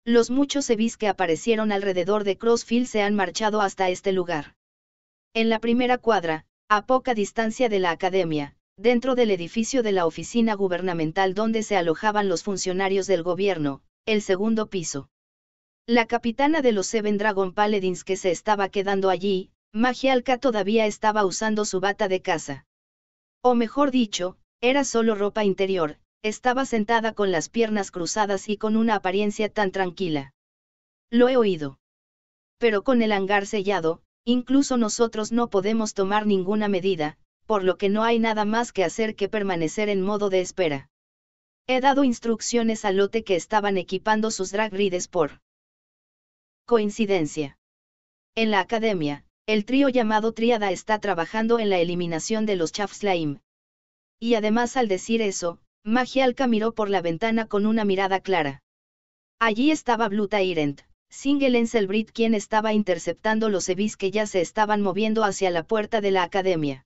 Los muchos Evis que aparecieron alrededor de Crossfield se han marchado hasta este lugar. En la primera cuadra, a poca distancia de la academia, dentro del edificio de la oficina gubernamental donde se alojaban los funcionarios del gobierno, el segundo piso. La capitana de los Seven Dragon Paladins que se estaba quedando allí, Magialka, todavía estaba usando su bata de caza. O mejor dicho, era solo ropa interior, estaba sentada con las piernas cruzadas y con una apariencia tan tranquila. Lo he oído. Pero con el hangar sellado, incluso nosotros no podemos tomar ninguna medida, por lo que no hay nada más que hacer que permanecer en modo de espera. He dado instrucciones al lote que estaban equipando sus drag rides por coincidencia. En la academia, el trío llamado Tríada está trabajando en la eliminación de los Chaff Slime. Y además, al decir eso, Magialka miró por la ventana con una mirada clara. Allí estaba Blue Tyrant, Single Enselbrit, quien estaba interceptando los Evis que ya se estaban moviendo hacia la puerta de la academia.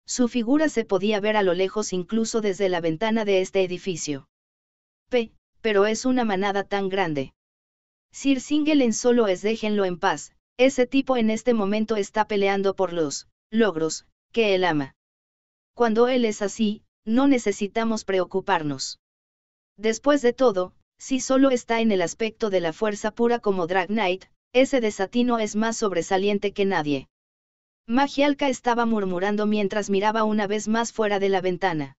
Su figura se podía ver a lo lejos incluso desde la ventana de este edificio. Pero es una manada tan grande. Sir Singelen solo es déjenlo en paz, ese tipo en este momento está peleando por los logros que él ama. Cuando él es así, no necesitamos preocuparnos. Después de todo, si solo está en el aspecto de la fuerza pura como Drag Knight, ese desatino es más sobresaliente que nadie. Magialka estaba murmurando mientras miraba una vez más fuera de la ventana.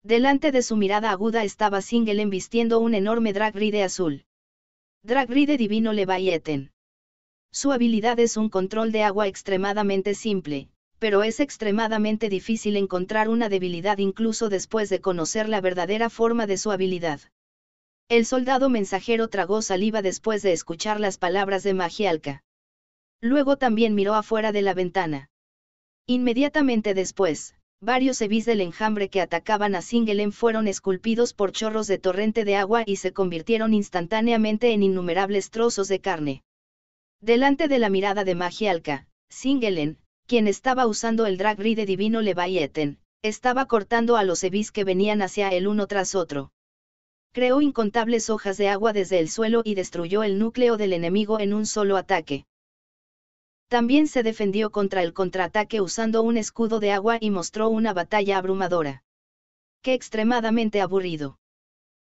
Delante de su mirada aguda estaba Singelen vistiendo un enorme Dragride azul. Dragride divino Leviathan. Su habilidad es un control de agua extremadamente simple, pero es extremadamente difícil encontrar una debilidad incluso después de conocer la verdadera forma de su habilidad. El soldado mensajero tragó saliva después de escuchar las palabras de Magialka. Luego también miró afuera de la ventana. Inmediatamente después, varios ebis del enjambre que atacaban a Singelen fueron esculpidos por chorros de torrente de agua y se convirtieron instantáneamente en innumerables trozos de carne. Delante de la mirada de Magialka, Singelen, quien estaba usando el Dragride divino Leviathan, estaba cortando a los ebis que venían hacia él uno tras otro. Creó incontables hojas de agua desde el suelo y destruyó el núcleo del enemigo en un solo ataque. También se defendió contra el contraataque usando un escudo de agua y mostró una batalla abrumadora. ¡Qué extremadamente aburrido!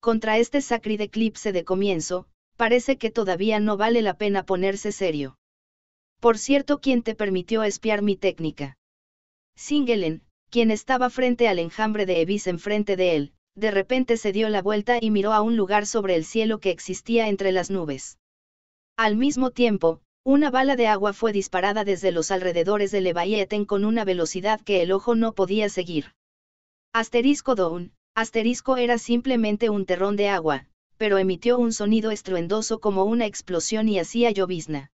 Contra este Sacred Eclipse de comienzo, parece que todavía no vale la pena ponerse serio. Por cierto, ¿quién te permitió espiar mi técnica? Singelen, quien estaba frente al enjambre de ebis enfrente de él, de repente se dio la vuelta y miró a un lugar sobre el cielo que existía entre las nubes. Al mismo tiempo, una bala de agua fue disparada desde los alrededores de Leviathan con una velocidad que el ojo no podía seguir. Down, era simplemente un terrón de agua, pero emitió un sonido estruendoso como una explosión y hacía llovizna.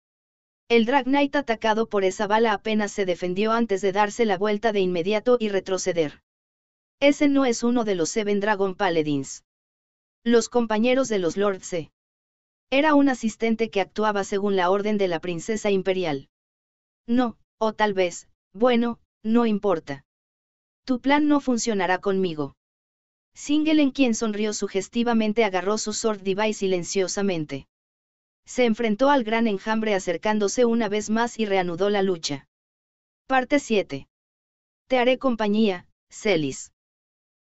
El Drag Knight atacado por esa bala apenas se defendió antes de darse la vuelta de inmediato y retroceder. Ese no es uno de los Seven Dragon Paladins. Los compañeros de los Lord C. Era un asistente que actuaba según la orden de la princesa imperial. No, o tal vez, bueno, no importa. Tu plan no funcionará conmigo. Singelen, quien sonrió sugestivamente, agarró su sword device silenciosamente. Se enfrentó al gran enjambre acercándose una vez más y reanudó la lucha. Parte 7. Te haré compañía, Celis.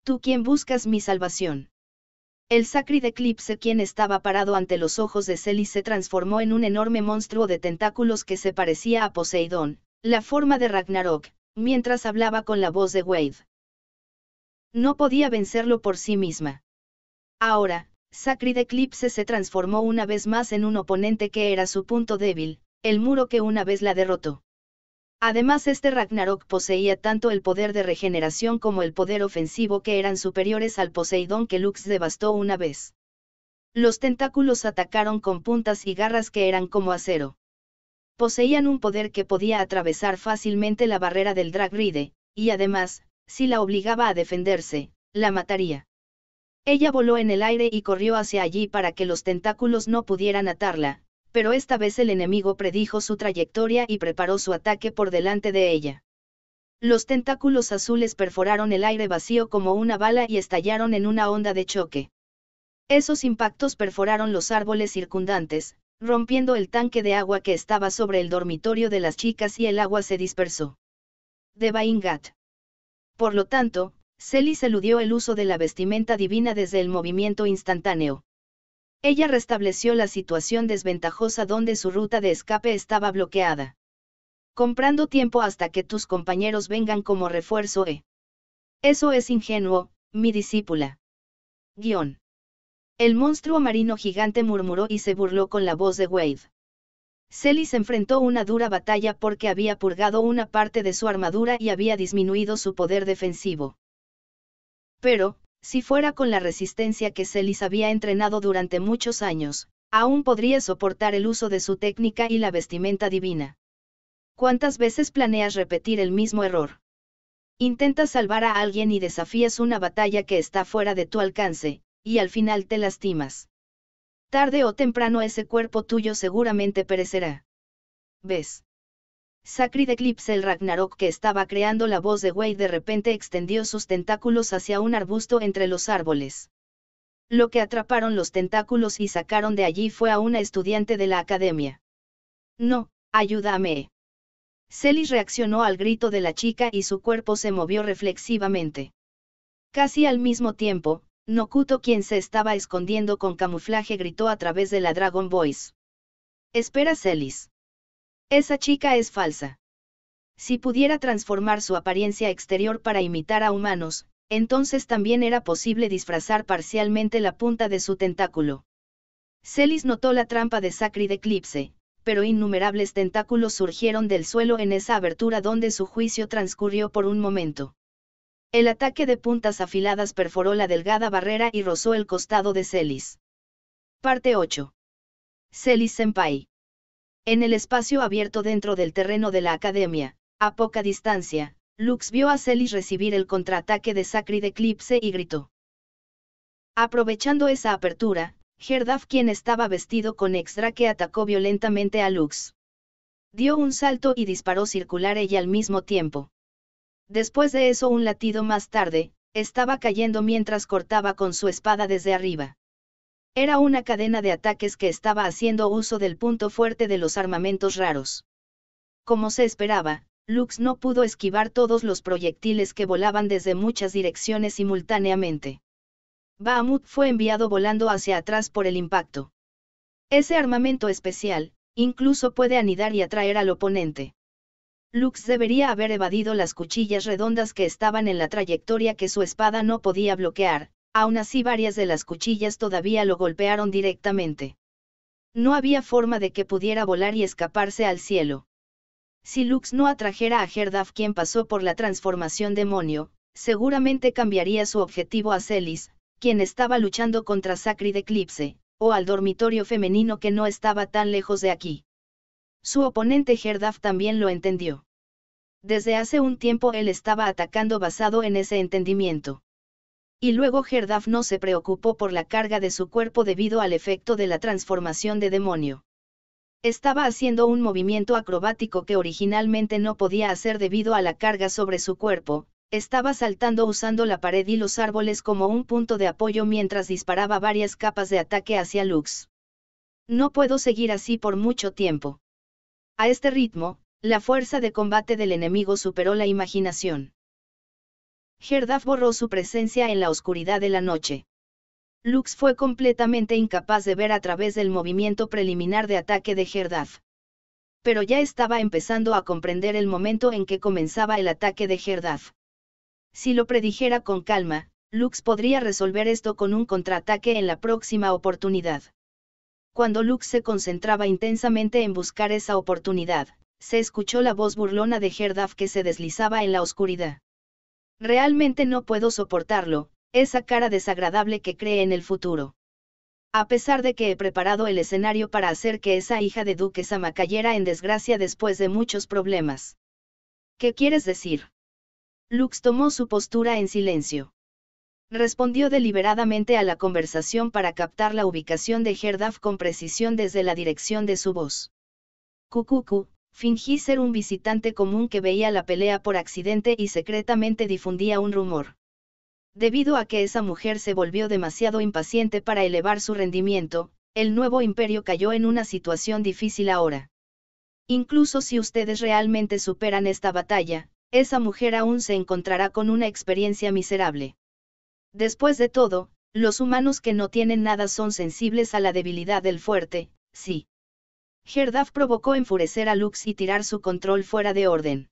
Tú quien buscas mi salvación. El Sacred Eclipse, quien estaba parado ante los ojos de Celis, se transformó en un enorme monstruo de tentáculos que se parecía a Poseidón, la forma de Ragnarok, mientras hablaba con la voz de Wade. No podía vencerlo por sí misma. Ahora, Sacred Eclipse se transformó una vez más en un oponente que era su punto débil, el muro que una vez la derrotó. Además, este Ragnarok poseía tanto el poder de regeneración como el poder ofensivo, que eran superiores al Poseidón que Lux devastó una vez. Los tentáculos atacaron con puntas y garras que eran como acero. Poseían un poder que podía atravesar fácilmente la barrera del Dragride, y además, si la obligaba a defenderse, la mataría. Ella voló en el aire y corrió hacia allí para que los tentáculos no pudieran atarla, pero esta vez el enemigo predijo su trayectoria y preparó su ataque por delante de ella. Los tentáculos azules perforaron el aire vacío como una bala y estallaron en una onda de choque. Esos impactos perforaron los árboles circundantes, rompiendo el tanque de agua que estaba sobre el dormitorio de las chicas, y el agua se dispersó. De Baingat. Por lo tanto, Celis eludió el uso de la vestimenta divina desde el movimiento instantáneo. Ella restableció la situación desventajosa donde su ruta de escape estaba bloqueada. Comprando tiempo hasta que tus compañeros vengan como refuerzo. Eso es ingenuo, mi discípula. Guión. El monstruo marino gigante murmuró y se burló con la voz de Wade. Celis enfrentó una dura batalla porque había purgado una parte de su armadura y había disminuido su poder defensivo. Pero, si fuera con la resistencia que Celis había entrenado durante muchos años, aún podría soportar el uso de su técnica y la vestimenta divina. ¿Cuántas veces planeas repetir el mismo error? Intentas salvar a alguien y desafías una batalla que está fuera de tu alcance, y al final te lastimas. Tarde o temprano ese cuerpo tuyo seguramente perecerá. ¿Ves? Sacred Eclipse, el Ragnarok que estaba creando la voz de Wade, de repente extendió sus tentáculos hacia un arbusto entre los árboles. lo que atraparon los tentáculos y sacaron de allí fue a una estudiante de la academia. No, ayúdame. Celis reaccionó al grito de la chica y su cuerpo se movió reflexivamente. Casi al mismo tiempo, Nokuto, quien se estaba escondiendo con camuflaje, gritó a través de la Dragon Voice. Espera, Celis. Esa chica es falsa. Si pudiera transformar su apariencia exterior para imitar a humanos, entonces también era posible disfrazar parcialmente la punta de su tentáculo. Celis notó la trampa de Sacred Eclipse, pero innumerables tentáculos surgieron del suelo en esa abertura donde su juicio transcurrió por un momento. El ataque de puntas afiladas perforó la delgada barrera y rozó el costado de Celis. Parte 8. Celis-senpai. En el espacio abierto dentro del terreno de la academia, a poca distancia, Lux vio a Celis recibir el contraataque de Sacred Eclipse y gritó. Aprovechando esa apertura, Herdaf, quien estaba vestido con X-Drake, atacó violentamente a Lux. Dio un salto y disparó circular ella al mismo tiempo. Después de eso, un latido más tarde, estaba cayendo mientras cortaba con su espada desde arriba. Era una cadena de ataques que estaba haciendo uso del punto fuerte de los armamentos raros. Como se esperaba, Lux no pudo esquivar todos los proyectiles que volaban desde muchas direcciones simultáneamente. Bahamut fue enviado volando hacia atrás por el impacto. Ese armamento especial, incluso puede anidar y atraer al oponente. Lux debería haber evadido las cuchillas redondas que estaban en la trayectoria que su espada no podía bloquear, aún así varias de las cuchillas todavía lo golpearon directamente. No había forma de que pudiera volar y escaparse al cielo. Si Lux no atrajera a Herdaf, quien pasó por la transformación demonio, seguramente cambiaría su objetivo a Celis, quien estaba luchando contra Sacred Eclipse, o al dormitorio femenino que no estaba tan lejos de aquí. Su oponente Herdaf también lo entendió. Desde hace un tiempo él estaba atacando basado en ese entendimiento. Y luego Herdaf no se preocupó por la carga de su cuerpo debido al efecto de la transformación de demonio. Estaba haciendo un movimiento acrobático que originalmente no podía hacer debido a la carga sobre su cuerpo. Estaba saltando usando la pared y los árboles como un punto de apoyo mientras disparaba varias capas de ataque hacia Lux. No puedo seguir así por mucho tiempo. A este ritmo, la fuerza de combate del enemigo superó la imaginación. Herdaf borró su presencia en la oscuridad de la noche. Lux fue completamente incapaz de ver a través del movimiento preliminar de ataque de Herdaf. Pero ya estaba empezando a comprender el momento en que comenzaba el ataque de Herdaf. Si lo predijera con calma, Lux podría resolver esto con un contraataque en la próxima oportunidad. Cuando Lux se concentraba intensamente en buscar esa oportunidad, se escuchó la voz burlona de Herdaf que se deslizaba en la oscuridad. Realmente no puedo soportarlo, esa cara desagradable que cree en el futuro. A pesar de que he preparado el escenario para hacer que esa hija de Duque Sama cayera en desgracia después de muchos problemas. ¿Qué quieres decir? Lux tomó su postura en silencio. Respondió deliberadamente a la conversación para captar la ubicación de Herdaf con precisión desde la dirección de su voz. Cucucu, fingí ser un visitante común que veía la pelea por accidente y secretamente difundía un rumor. Debido a que esa mujer se volvió demasiado impaciente para elevar su rendimiento, el nuevo imperio cayó en una situación difícil ahora. Incluso si ustedes realmente superan esta batalla, esa mujer aún se encontrará con una experiencia miserable. Después de todo, los humanos que no tienen nada son sensibles a la debilidad del fuerte, sí. Herdaf provocó enfurecer a Lux y tirar su control fuera de orden.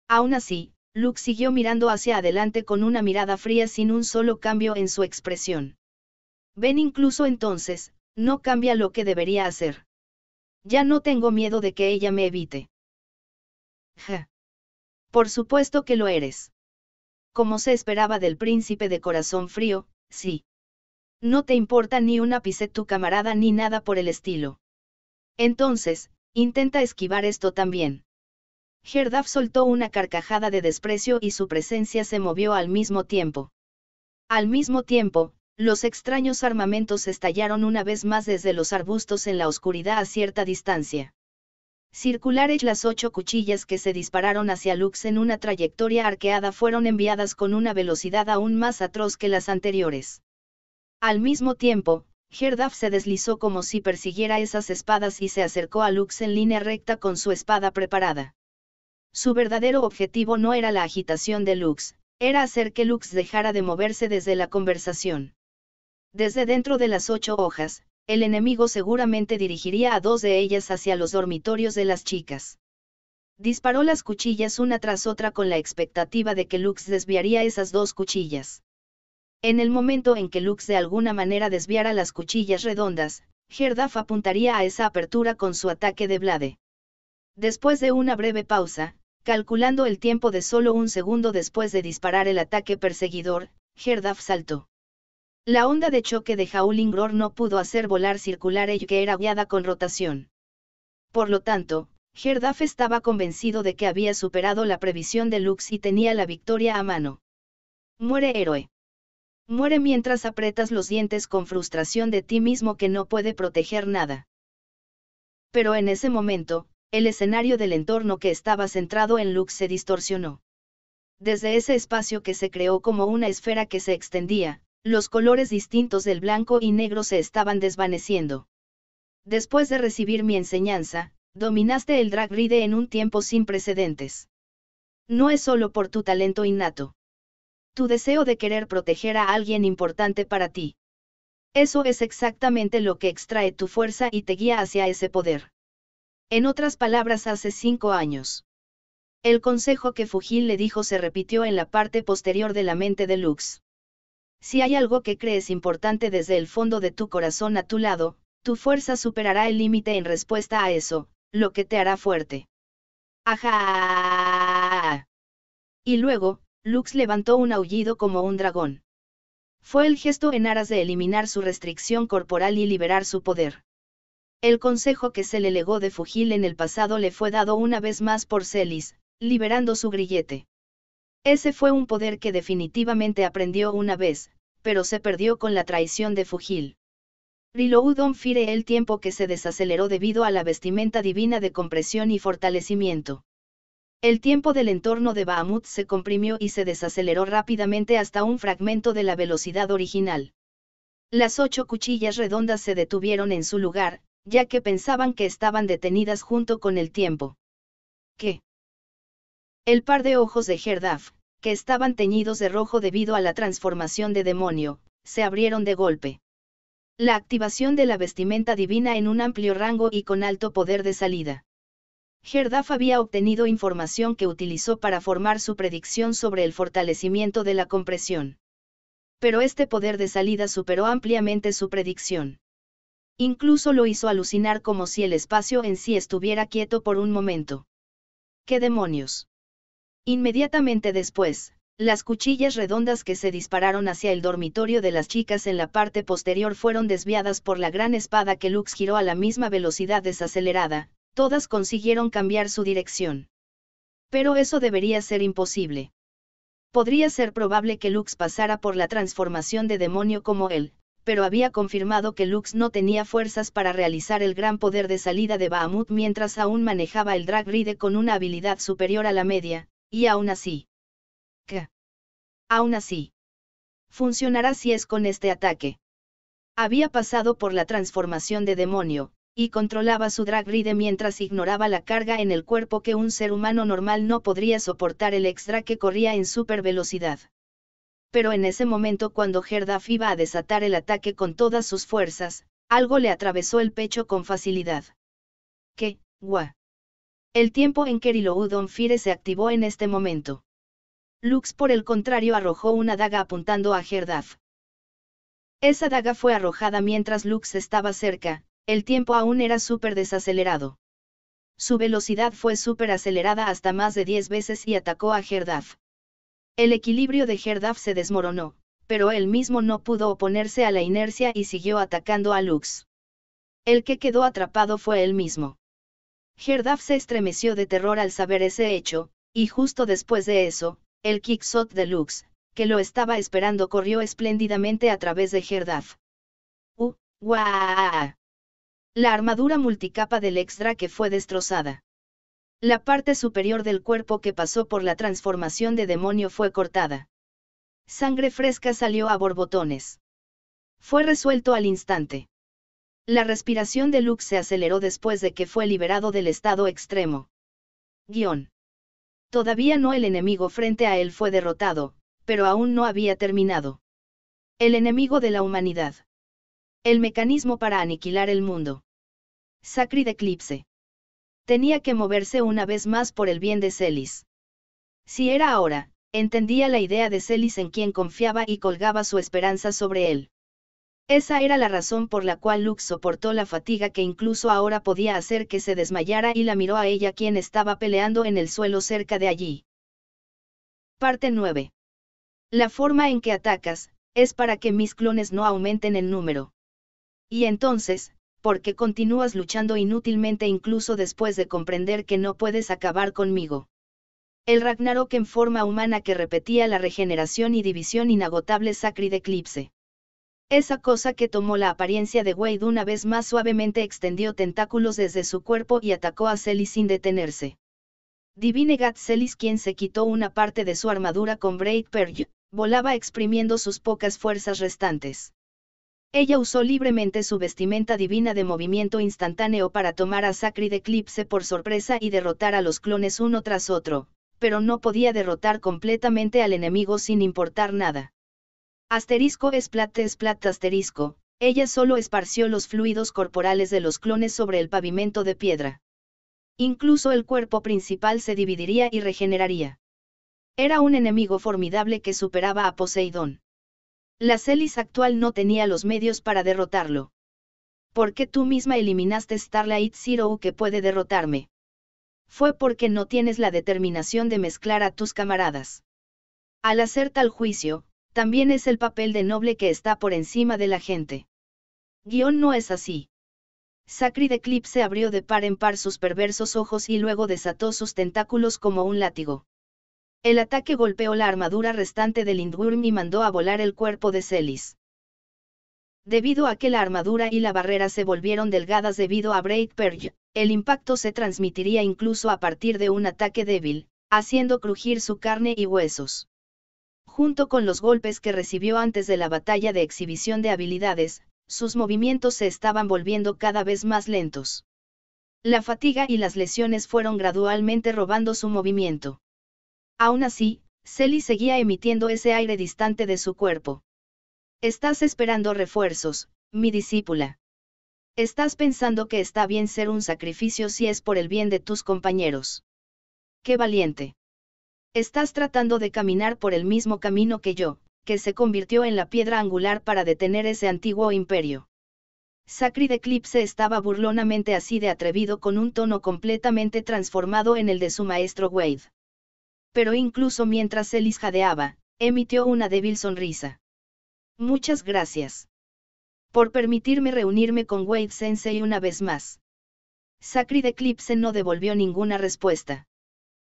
Aún así, Lux siguió mirando hacia adelante con una mirada fría sin un solo cambio en su expresión. Ven, incluso entonces, no cambia lo que debería hacer. Ya no tengo miedo de que ella me evite. Ja. Por supuesto que lo eres. Como se esperaba del príncipe de corazón frío, sí. No te importa ni un ápice tu camarada ni nada por el estilo. Entonces, intenta esquivar esto también. Herdaf soltó una carcajada de desprecio y su presencia se movió al mismo tiempo. Al mismo tiempo, los extraños armamentos estallaron una vez más desde los arbustos en la oscuridad a cierta distancia. Circulares, las 8 cuchillas que se dispararon hacia Lux en una trayectoria arqueada fueron enviadas con una velocidad aún más atroz que las anteriores. Al mismo tiempo, Herdaf se deslizó como si persiguiera esas espadas y se acercó a Lux en línea recta con su espada preparada. Su verdadero objetivo no era la agitación de Lux, era hacer que Lux dejara de moverse desde la conversación. Desde dentro de las 8 hojas, el enemigo seguramente dirigiría a 2 de ellas hacia los dormitorios de las chicas. Disparó las cuchillas una tras otra con la expectativa de que Lux desviaría esas 2 cuchillas. En el momento en que Lux de alguna manera desviara las cuchillas redondas, Herdaf apuntaría a esa apertura con su ataque de Blade. Después de una breve pausa, calculando el tiempo de solo un segundo después de disparar el ataque perseguidor, Herdaf saltó. La onda de choque de Howling Roar no pudo hacer volar Circular Edge, que era guiada con rotación. Por lo tanto, Herdaf estaba convencido de que había superado la previsión de Lux y tenía la victoria a mano. Muere, héroe. Muere mientras aprietas los dientes con frustración de ti mismo que no puede proteger nada. Pero en ese momento, el escenario del entorno que estaba centrado en Lux se distorsionó. Desde ese espacio que se creó como una esfera que se extendía, los colores distintos del blanco y negro se estaban desvaneciendo. Después de recibir mi enseñanza, dominaste el Drag Ride en un tiempo sin precedentes. No es solo por tu talento innato. Tu deseo de querer proteger a alguien importante para ti. Eso es exactamente lo que extrae tu fuerza y te guía hacia ese poder. En otras palabras, hace 5 años. El consejo que Fujil le dijo se repitió en la parte posterior de la mente de Lux. Si hay algo que crees importante desde el fondo de tu corazón a tu lado, tu fuerza superará el límite en respuesta a eso, lo que te hará fuerte. ¡Ajá! Y luego, Lux levantó un aullido como un dragón. Fue el gesto en aras de eliminar su restricción corporal y liberar su poder. El consejo que se le legó de Fujil en el pasado le fue dado una vez más por Celis, liberando su grillete. Ese fue un poder que definitivamente aprendió una vez, pero se perdió con la traición de Fujil. Reload Fire, el tiempo que se desaceleró debido a la vestimenta divina de compresión y fortalecimiento. El tiempo del entorno de Bahamut se comprimió y se desaceleró rápidamente hasta un fragmento de la velocidad original. Las 8 cuchillas redondas se detuvieron en su lugar, ya que pensaban que estaban detenidas junto con el tiempo. ¿Qué? El par de ojos de Herdaf, que estaban teñidos de rojo debido a la transformación de demonio, se abrieron de golpe. La activación de la vestimenta divina en un amplio rango y con alto poder de salida. Herdaf había obtenido información que utilizó para formar su predicción sobre el fortalecimiento de la compresión. Pero este poder de salida superó ampliamente su predicción. Incluso lo hizo alucinar como si el espacio en sí estuviera quieto por un momento. ¿Qué demonios? Inmediatamente después, las cuchillas redondas que se dispararon hacia el dormitorio de las chicas en la parte posterior fueron desviadas por la gran espada que Lux giró a la misma velocidad desacelerada, todas consiguieron cambiar su dirección. Pero eso debería ser imposible. Podría ser probable que Lux pasara por la transformación de demonio como él, pero había confirmado que Lux no tenía fuerzas para realizar el gran poder de salida de Bahamut mientras aún manejaba el Drag Ride con una habilidad superior a la media, y aún así. ¿Qué? Aún así. Funcionará si es con este ataque. Había pasado por la transformación de demonio, y controlaba su Drag Ride mientras ignoraba la carga en el cuerpo que un ser humano normal no podría soportar, el extra que corría en super velocidad. Pero en ese momento, cuando Herdaf iba a desatar el ataque con todas sus fuerzas, algo le atravesó el pecho con facilidad. ¿Qué, guau? El tiempo en que Reload on Fire se activó en este momento. Lux, por el contrario, arrojó una daga apuntando a Herdaf. Esa daga fue arrojada mientras Lux estaba cerca, el tiempo aún era súper desacelerado. Su velocidad fue súper acelerada hasta más de 10 veces y atacó a Herdaf. El equilibrio de Herdaf se desmoronó, pero él mismo no pudo oponerse a la inercia y siguió atacando a Lux. El que quedó atrapado fue él mismo. Herdaf se estremeció de terror al saber ese hecho, y justo después de eso, el kickshot de Lux, que lo estaba esperando, corrió espléndidamente a través de Herdaf. ¡Guau! La armadura multicapa del extra que fue destrozada. La parte superior del cuerpo que pasó por la transformación de demonio fue cortada. Sangre fresca salió a borbotones. Fue resuelto al instante. La respiración de Luke se aceleró después de que fue liberado del estado extremo. Guión. Todavía no, el enemigo frente a él fue derrotado, pero aún no había terminado. El enemigo de la humanidad. El mecanismo para aniquilar el mundo. Sacred Eclipse. Tenía que moverse una vez más por el bien de Celis. Si era ahora, entendía la idea de Celis en quien confiaba y colgaba su esperanza sobre él. Esa era la razón por la cual Luke soportó la fatiga que incluso ahora podía hacer que se desmayara y la miró a ella, quien estaba peleando en el suelo cerca de allí. Parte 9. La forma en que atacas, es para que mis clones no aumenten en número. Y entonces, ¿por qué continúas luchando inútilmente incluso después de comprender que no puedes acabar conmigo? El Ragnarok en forma humana que repetía la regeneración y división inagotable Sacred Eclipse. Esa cosa que tomó la apariencia de Wade una vez más suavemente extendió tentáculos desde su cuerpo y atacó a Celis sin detenerse. Divine Gat Celis, quien se quitó una parte de su armadura con Braid Perj, volaba exprimiendo sus pocas fuerzas restantes. Ella usó libremente su vestimenta divina de movimiento instantáneo para tomar a Sacred Eclipse por sorpresa y derrotar a los clones uno tras otro, pero no podía derrotar completamente al enemigo sin importar nada. Asterisco splat asterisco, ella solo esparció los fluidos corporales de los clones sobre el pavimento de piedra. Incluso el cuerpo principal se dividiría y regeneraría. Era un enemigo formidable que superaba a Poseidón. La Celis actual no tenía los medios para derrotarlo. ¿Por qué tú misma eliminaste Starlight Zero que puede derrotarme? Fue porque no tienes la determinación de mezclar a tus camaradas. Al hacer tal juicio, también es el papel de noble que está por encima de la gente. Guión no es así. Sacred Eclipse abrió de par en par sus perversos ojos y luego desató sus tentáculos como un látigo. El ataque golpeó la armadura restante del Lindworm y mandó a volar el cuerpo de Celis. Debido a que la armadura y la barrera se volvieron delgadas debido a Braid Perj, el impacto se transmitiría incluso a partir de un ataque débil, haciendo crujir su carne y huesos. Junto con los golpes que recibió antes de la batalla de exhibición de habilidades, sus movimientos se estaban volviendo cada vez más lentos. La fatiga y las lesiones fueron gradualmente robando su movimiento. Aún así, Celis seguía emitiendo ese aire distante de su cuerpo. Estás esperando refuerzos, mi discípula. Estás pensando que está bien ser un sacrificio si es por el bien de tus compañeros. ¡Qué valiente! Estás tratando de caminar por el mismo camino que yo, que se convirtió en la piedra angular para detener ese antiguo imperio. Sacred Eclipse estaba burlonamente así de atrevido con un tono completamente transformado en el de su maestro Wade. Pero incluso mientras Celis jadeaba, emitió una débil sonrisa. Muchas gracias. Por permitirme reunirme con Wade Sensei una vez más. Sacred Eclipse no devolvió ninguna respuesta.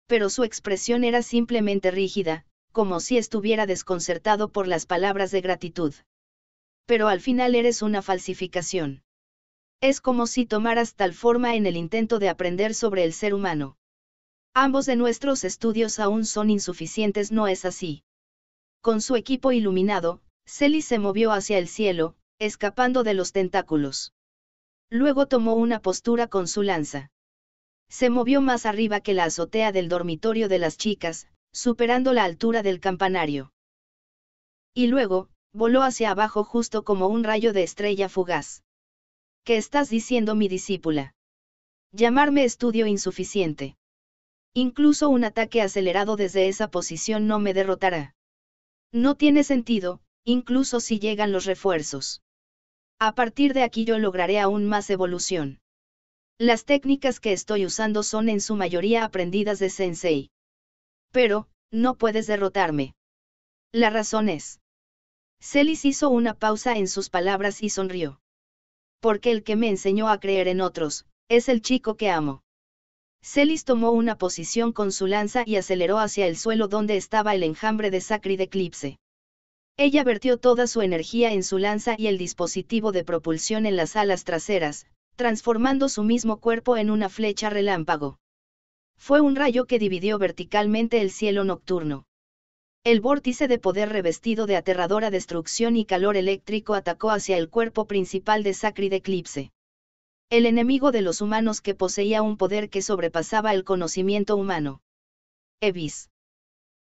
Pero su expresión era simplemente rígida, como si estuviera desconcertado por las palabras de gratitud. Pero al final eres una falsificación. Es como si tomaras tal forma en el intento de aprender sobre el ser humano. Ambos de nuestros estudios aún son insuficientes, ¿no es así? Con su equipo iluminado, Celis se movió hacia el cielo, escapando de los tentáculos. Luego tomó una postura con su lanza. Se movió más arriba que la azotea del dormitorio de las chicas, superando la altura del campanario. Y luego, voló hacia abajo justo como un rayo de estrella fugaz. ¿Qué estás diciendo, mi discípula? Llamarme estudio insuficiente. Incluso un ataque acelerado desde esa posición no me derrotará. No tiene sentido, incluso si llegan los refuerzos. A partir de aquí yo lograré aún más evolución. Las técnicas que estoy usando son en su mayoría aprendidas de Sensei. Pero, no puedes derrotarme. La razón es. Celis hizo una pausa en sus palabras y sonrió. Porque el que me enseñó a creer en otros, es el chico que amo. Celis tomó una posición con su lanza y aceleró hacia el suelo donde estaba el enjambre de Sacred Eclipse. Ella vertió toda su energía en su lanza y el dispositivo de propulsión en las alas traseras, transformando su mismo cuerpo en una flecha relámpago. Fue un rayo que dividió verticalmente el cielo nocturno. El vórtice de poder revestido de aterradora destrucción y calor eléctrico atacó hacia el cuerpo principal de Sacred Eclipse. El enemigo de los humanos que poseía un poder que sobrepasaba el conocimiento humano. Evis.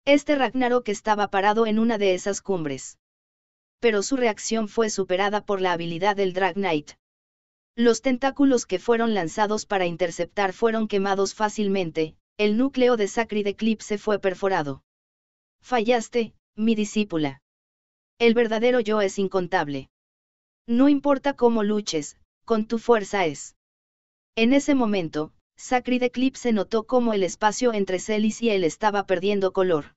Este Ragnarok estaba parado en una de esas cumbres. Pero su reacción fue superada por la habilidad del Drag Knight. Los tentáculos que fueron lanzados para interceptar fueron quemados fácilmente, el núcleo de Sacred Eclipse fue perforado. Fallaste, mi discípula. El verdadero yo es incontable. No importa cómo luches, con tu fuerza es. En ese momento, Sacred Eclipse notó cómo el espacio entre Celis y él estaba perdiendo color.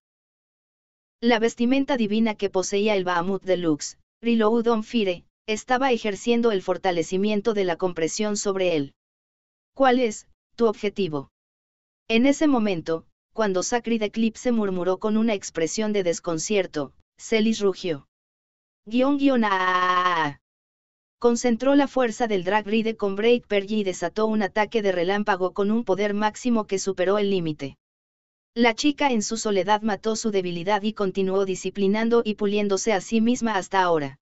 La vestimenta divina que poseía el Bahamut Deluxe, Riloudon Fire, estaba ejerciendo el fortalecimiento de la compresión sobre él. ¿Cuál es tu objetivo? En ese momento, cuando Sacred Eclipse murmuró con una expresión de desconcierto, Celis rugió. Concentró la fuerza del Drag Ride con Break Pergy y desató un ataque de relámpago con un poder máximo que superó el límite. La chica en su soledad mató su debilidad y continuó disciplinando y puliéndose a sí misma hasta ahora.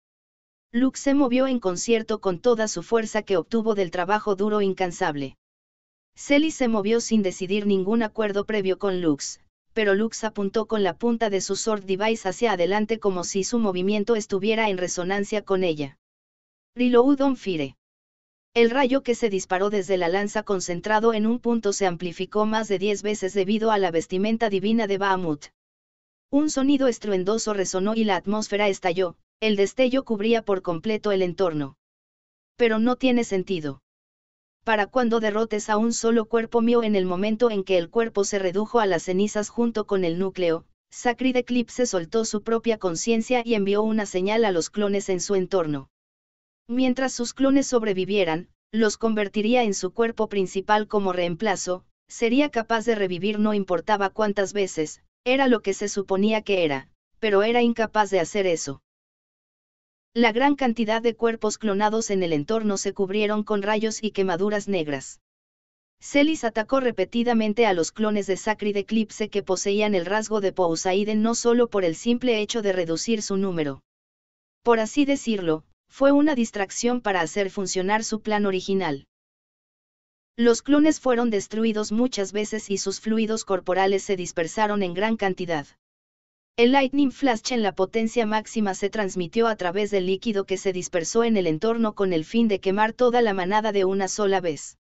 Lux se movió en concierto con toda su fuerza que obtuvo del trabajo duro incansable. Celis se movió sin decidir ningún acuerdo previo con Lux, pero Lux apuntó con la punta de su Sword Device hacia adelante como si su movimiento estuviera en resonancia con ella. Reload Fire. El rayo que se disparó desde la lanza concentrado en un punto se amplificó más de 10 veces debido a la vestimenta divina de Bahamut. Un sonido estruendoso resonó y la atmósfera estalló, el destello cubría por completo el entorno. Pero no tiene sentido. Para cuando derrotes a un solo cuerpo mío en el momento en que el cuerpo se redujo a las cenizas junto con el núcleo, Sacred Eclipse soltó su propia conciencia y envió una señal a los clones en su entorno. Mientras sus clones sobrevivieran, los convertiría en su cuerpo principal como reemplazo, sería capaz de revivir no importaba cuántas veces, era lo que se suponía que era, pero era incapaz de hacer eso. La gran cantidad de cuerpos clonados en el entorno se cubrieron con rayos y quemaduras negras. Celis atacó repetidamente a los clones de Sacred Eclipse que poseían el rasgo de Poseidon no solo por el simple hecho de reducir su número. Por así decirlo, fue una distracción para hacer funcionar su plan original. Los clones fueron destruidos muchas veces y sus fluidos corporales se dispersaron en gran cantidad. El Lightning Flash en la potencia máxima se transmitió a través del líquido que se dispersó en el entorno con el fin de quemar toda la manada de una sola vez.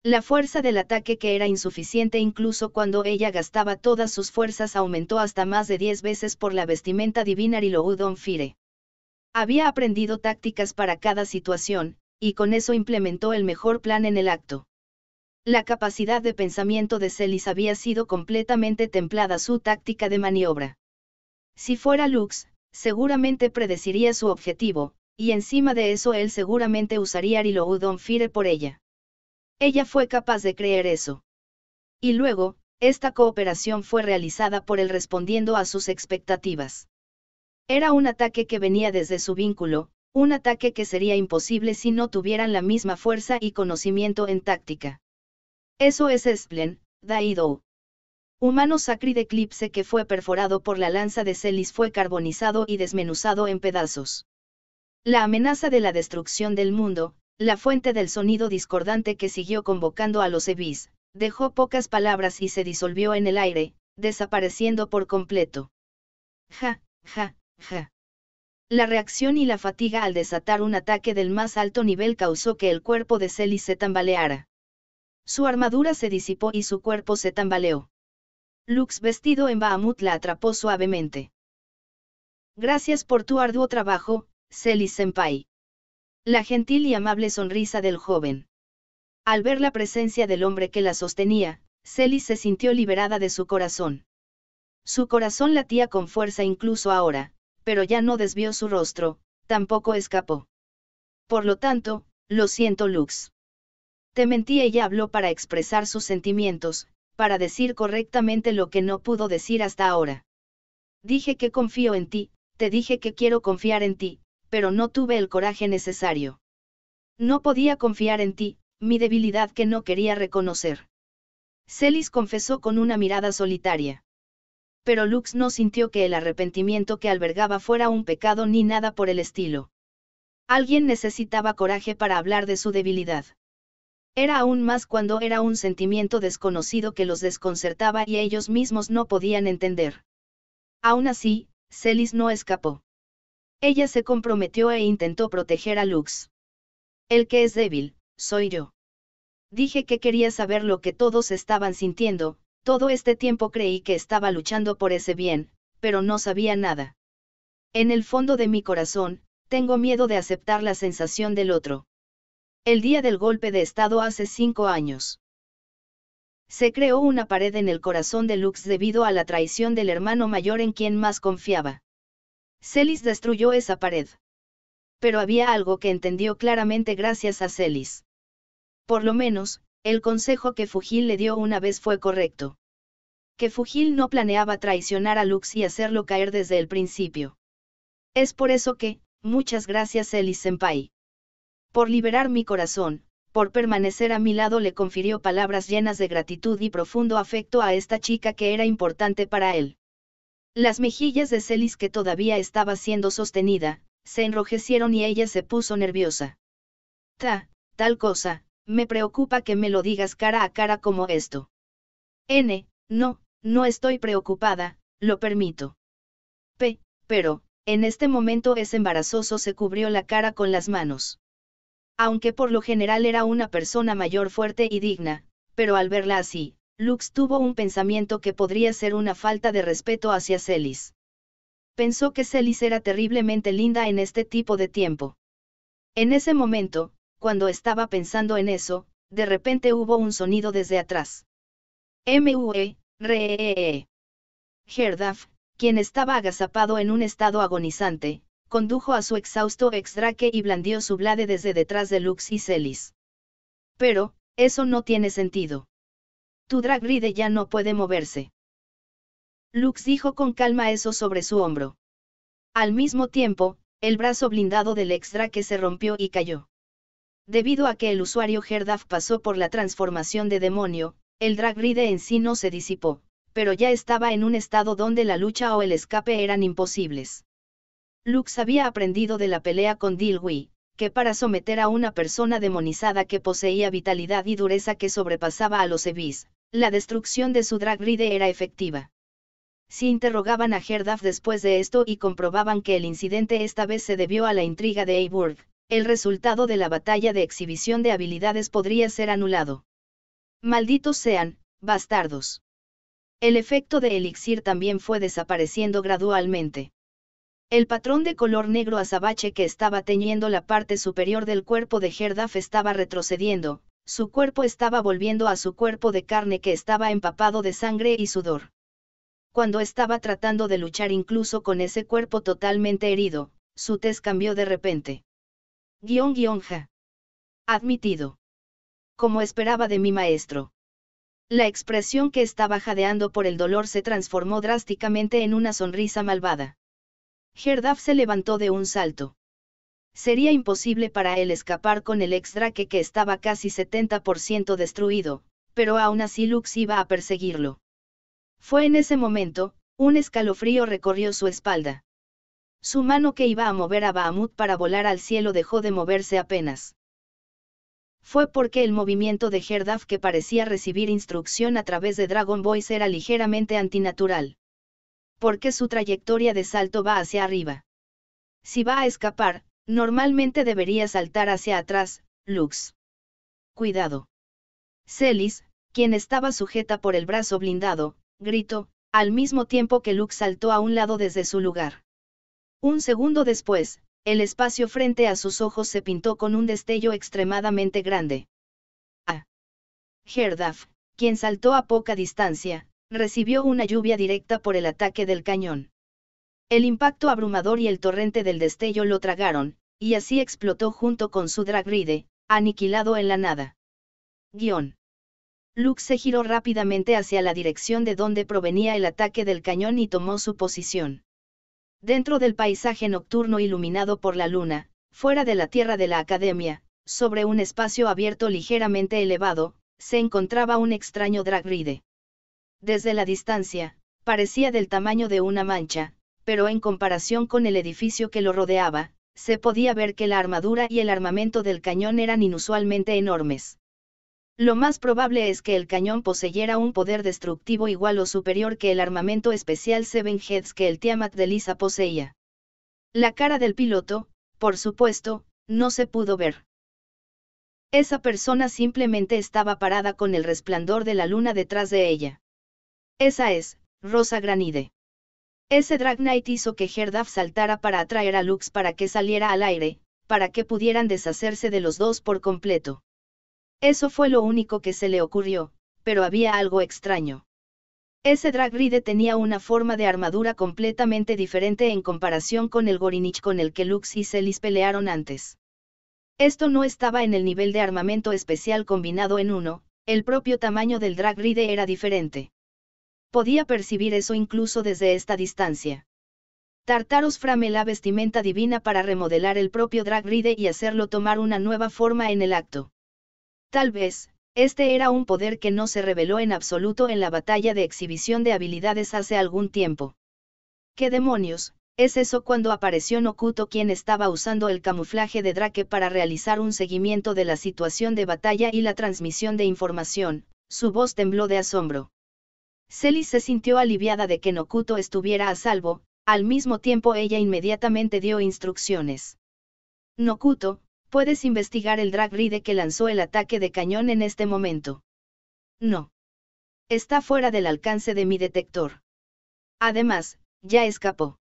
La fuerza del ataque, que era insuficiente incluso cuando ella gastaba todas sus fuerzas, aumentó hasta más de 10 veces por la vestimenta divina Reload Fire. Había aprendido tácticas para cada situación, y con eso implementó el mejor plan en el acto. La capacidad de pensamiento de Celis había sido completamente templada su táctica de maniobra. Si fuera Lux, seguramente predeciría su objetivo, y encima de eso él seguramente usaría Reload Fire por ella. Ella fue capaz de creer eso. Y luego, esta cooperación fue realizada por él respondiendo a sus expectativas. Era un ataque que venía desde su vínculo, un ataque que sería imposible si no tuvieran la misma fuerza y conocimiento en táctica. Eso es Splen, Daido. Humano Sacred Eclipse que fue perforado por la lanza de Celis fue carbonizado y desmenuzado en pedazos. La amenaza de la destrucción del mundo, la fuente del sonido discordante que siguió convocando a los Evis, dejó pocas palabras y se disolvió en el aire, desapareciendo por completo. Ja. La reacción y la fatiga al desatar un ataque del más alto nivel causó que el cuerpo de Celis se tambaleara. Su armadura se disipó y su cuerpo se tambaleó. Lux vestido en Bahamut la atrapó suavemente. Gracias por tu arduo trabajo, Celis-senpai. La gentil y amable sonrisa del joven. Al ver la presencia del hombre que la sostenía, Celis se sintió liberada de su corazón. Su corazón latía con fuerza incluso ahora, pero ya no desvió su rostro, tampoco escapó. Por lo tanto, lo siento Lux. Te mentí. Ella habló para expresar sus sentimientos, para decir correctamente lo que no pudo decir hasta ahora. Dije que confío en ti, te dije que quiero confiar en ti, pero no tuve el coraje necesario. No podía confiar en ti, mi debilidad que no quería reconocer. Celis confesó con una mirada solitaria. pero Lux no sintió que el arrepentimiento que albergaba fuera un pecado ni nada por el estilo. Alguien necesitaba coraje para hablar de su debilidad. Era aún más cuando era un sentimiento desconocido que los desconcertaba y ellos mismos no podían entender. Aún así, Celis no escapó. Ella se comprometió e intentó proteger a Lux. El que es débil, soy yo. Dije que quería saber lo que todos estaban sintiendo, todo este tiempo creí que estaba luchando por ese bien, pero no sabía nada. En el fondo de mi corazón, tengo miedo de aceptar la sensación del otro. El día del golpe de estado hace 5 años. Se creó una pared en el corazón de Lux debido a la traición del hermano mayor en quien más confiaba. Celis destruyó esa pared. Pero había algo que entendió claramente gracias a Celis. Por lo menos, el consejo que Fugil le dio una vez fue correcto. Que Fugil no planeaba traicionar a Lux y hacerlo caer desde el principio. Es por eso que, muchas gracias Celis-senpai. Por liberar mi corazón, por permanecer a mi lado le confirió palabras llenas de gratitud y profundo afecto a esta chica que era importante para él. Las mejillas de Celis, que todavía estaba siendo sostenida, se enrojecieron y ella se puso nerviosa. Tal cosa, me preocupa que me lo digas cara a cara como esto. No estoy preocupada, lo permito. Pero, en este momento es embarazoso, se cubrió la cara con las manos. Aunque por lo general era una persona mayor, fuerte y digna, pero al verla así, Lux tuvo un pensamiento que podría ser una falta de respeto hacia Celis. Pensó que Celis era terriblemente linda en este tipo de tiempo. En ese momento, cuando estaba pensando en eso, de repente hubo un sonido desde atrás. Herdaf, quien estaba agazapado en un estado agonizante, condujo a su exhausto ex-drake y blandió su blade desde detrás de Lux y Celis. Pero, eso no tiene sentido. Tu dragride ya no puede moverse. Lux dijo con calma eso sobre su hombro. Al mismo tiempo, el brazo blindado del ex-drake se rompió y cayó. Debido a que el usuario Herdaf pasó por la transformación de demonio, el dragride en sí no se disipó, pero ya estaba en un estado donde la lucha o el escape eran imposibles. Lux había aprendido de la pelea con Dilwhi, que para someter a una persona demonizada que poseía vitalidad y dureza que sobrepasaba a los Evis, la destrucción de su dragride era efectiva. Si interrogaban a Herdaf después de esto y comprobaban que el incidente esta vez se debió a la intriga de Eiburg, el resultado de la batalla de exhibición de habilidades podría ser anulado. Malditos sean, bastardos. El efecto de elixir también fue desapareciendo gradualmente. El patrón de color negro azabache que estaba teñiendo la parte superior del cuerpo de Herdaf estaba retrocediendo, su cuerpo estaba volviendo a su cuerpo de carne que estaba empapado de sangre y sudor. Cuando estaba tratando de luchar incluso con ese cuerpo totalmente herido, su tez cambió de repente. Ja. Admitido. Como esperaba de mi maestro. La expresión que estaba jadeando por el dolor se transformó drásticamente en una sonrisa malvada. Herdaf se levantó de un salto. Sería imposible para él escapar con el ex-drake que estaba casi 70% destruido, pero aún así Lux iba a perseguirlo. Fue en ese momento, un escalofrío recorrió su espalda. Su mano que iba a mover a Bahamut para volar al cielo dejó de moverse apenas. Fue porque el movimiento de Herdaf, que parecía recibir instrucción a través de Dragon Voice, era ligeramente antinatural. Porque su trayectoria de salto va hacia arriba. Si va a escapar, normalmente debería saltar hacia atrás, Lux. Cuidado. Celis, quien estaba sujeta por el brazo blindado, gritó, al mismo tiempo que Lux saltó a un lado desde su lugar. Un segundo después, el espacio frente a sus ojos se pintó con un destello extremadamente grande. Herdaf, quien saltó a poca distancia, recibió una lluvia directa por el ataque del cañón. El impacto abrumador y el torrente del destello lo tragaron, y así explotó junto con su dragride, aniquilado en la nada. Lux se giró rápidamente hacia la dirección de donde provenía el ataque del cañón y tomó su posición. Dentro del paisaje nocturno iluminado por la luna, fuera de la tierra de la academia, sobre un espacio abierto ligeramente elevado, se encontraba un extraño dragride. Desde la distancia, parecía del tamaño de una mancha, pero en comparación con el edificio que lo rodeaba, se podía ver que la armadura y el armamento del cañón eran inusualmente enormes. Lo más probable es que el cañón poseyera un poder destructivo igual o superior que el armamento especial Seven Heads que el Tiamat de Lisa poseía. La cara del piloto, por supuesto, no se pudo ver. Esa persona simplemente estaba parada con el resplandor de la luna detrás de ella. Esa es, Rosa Granide. Ese Drag Knight hizo que Herdaf saltara para atraer a Lux para que saliera al aire, para que pudieran deshacerse de los dos por completo. Eso fue lo único que se le ocurrió, pero había algo extraño. Ese Dragride tenía una forma de armadura completamente diferente en comparación con el Gorinich con el que Lux y Celis pelearon antes. Esto no estaba en el nivel de armamento especial combinado en uno, el propio tamaño del Dragride era diferente. Podía percibir eso incluso desde esta distancia. Tartaros frame la vestimenta divina para remodelar el propio Dragride y hacerlo tomar una nueva forma en el acto. Tal vez, este era un poder que no se reveló en absoluto en la batalla de exhibición de habilidades hace algún tiempo. ¿Qué demonios es eso cuando apareció Nokuto quien estaba usando el camuflaje de Drake para realizar un seguimiento de la situación de batalla y la transmisión de información? Su voz tembló de asombro. Celis se sintió aliviada de que Nokuto estuviera a salvo, al mismo tiempo ella inmediatamente dio instrucciones. Nokuto, puedes investigar el Dragride que lanzó el ataque de cañón en este momento. No. Está fuera del alcance de mi detector. Además, ya escapó.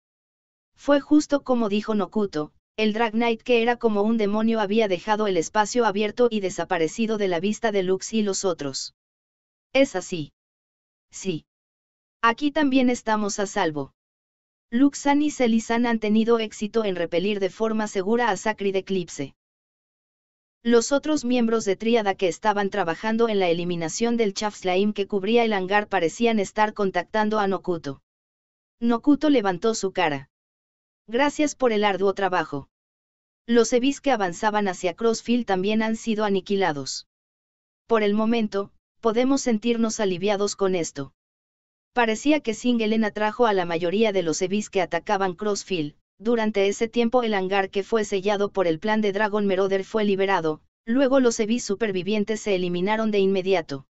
Fue justo como dijo Nokuto, el Drag Knight que era como un demonio había dejado el espacio abierto y desaparecido de la vista de Lux y los otros. ¿Es así? Sí. Aquí también estamos a salvo. Luxan y Celisan han tenido éxito en repelir de forma segura a Sacred Eclipse. Los otros miembros de Tríada que estaban trabajando en la eliminación del Chaff Slime que cubría el hangar parecían estar contactando a Nokuto. Nokuto levantó su cara. Gracias por el arduo trabajo. Los Evis que avanzaban hacia Crossfield también han sido aniquilados. Por el momento, podemos sentirnos aliviados con esto. Parecía que Singelen atrajo a la mayoría de los Evis que atacaban Crossfield. Durante ese tiempo el hangar que fue sellado por el plan de Dragon Marauder fue liberado, luego los Evis supervivientes se eliminaron de inmediato.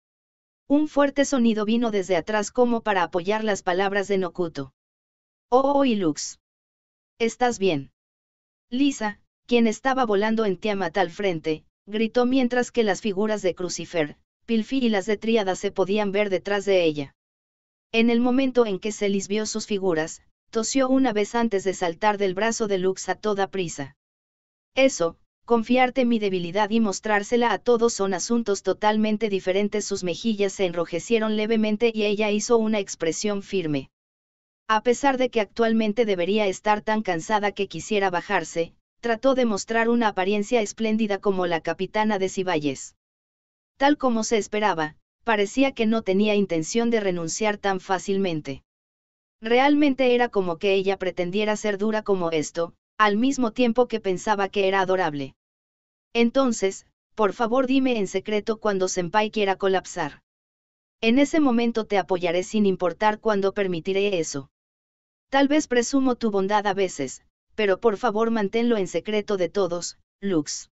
Un fuerte sonido vino desde atrás como para apoyar las palabras de Nokuto. Oh, y Lux. ¿Estás bien? Lisa, quien estaba volando en Tiamat al frente, gritó mientras que las figuras de Crucifer, Pilfi y las de Tríada se podían ver detrás de ella. En el momento en que Celis vio sus figuras, tosió una vez antes de saltar del brazo de Lux a toda prisa. Eso, confiarte mi debilidad y mostrársela a todos son asuntos totalmente diferentes. Sus mejillas se enrojecieron levemente y ella hizo una expresión firme. A pesar de que actualmente debería estar tan cansada que quisiera bajarse, trató de mostrar una apariencia espléndida como la capitana de Ciballes. Tal como se esperaba, parecía que no tenía intención de renunciar tan fácilmente. Realmente era como que ella pretendiera ser dura como esto, al mismo tiempo que pensaba que era adorable. Entonces, por favor dime en secreto cuando Senpai quiera colapsar. En ese momento te apoyaré sin importar cuándo permitiré eso. Tal vez presumo tu bondad a veces, pero por favor manténlo en secreto de todos, Lux.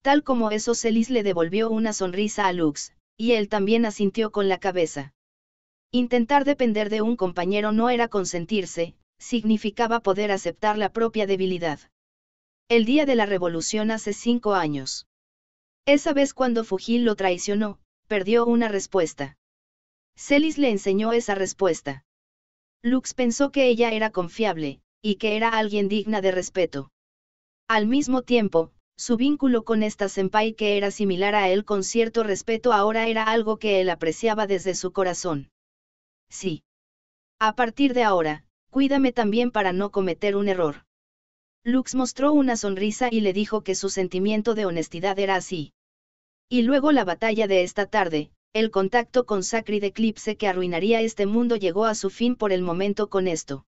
Tal como eso Celis le devolvió una sonrisa a Lux, y él también asintió con la cabeza. Intentar depender de un compañero no era consentirse, significaba poder aceptar la propia debilidad. El día de la revolución hace 5 años. Esa vez cuando Fujil lo traicionó, perdió una respuesta. Celis le enseñó esa respuesta. Lux pensó que ella era confiable, y que era alguien digna de respeto. Al mismo tiempo, su vínculo con esta senpai que era similar a él con cierto respeto ahora era algo que él apreciaba desde su corazón. Sí. A partir de ahora, cuídame también para no cometer un error. Lux mostró una sonrisa y le dijo que su sentimiento de honestidad era así. Y luego la batalla de esta tarde, el contacto con Sacred Eclipse que arruinaría este mundo llegó a su fin por el momento con esto.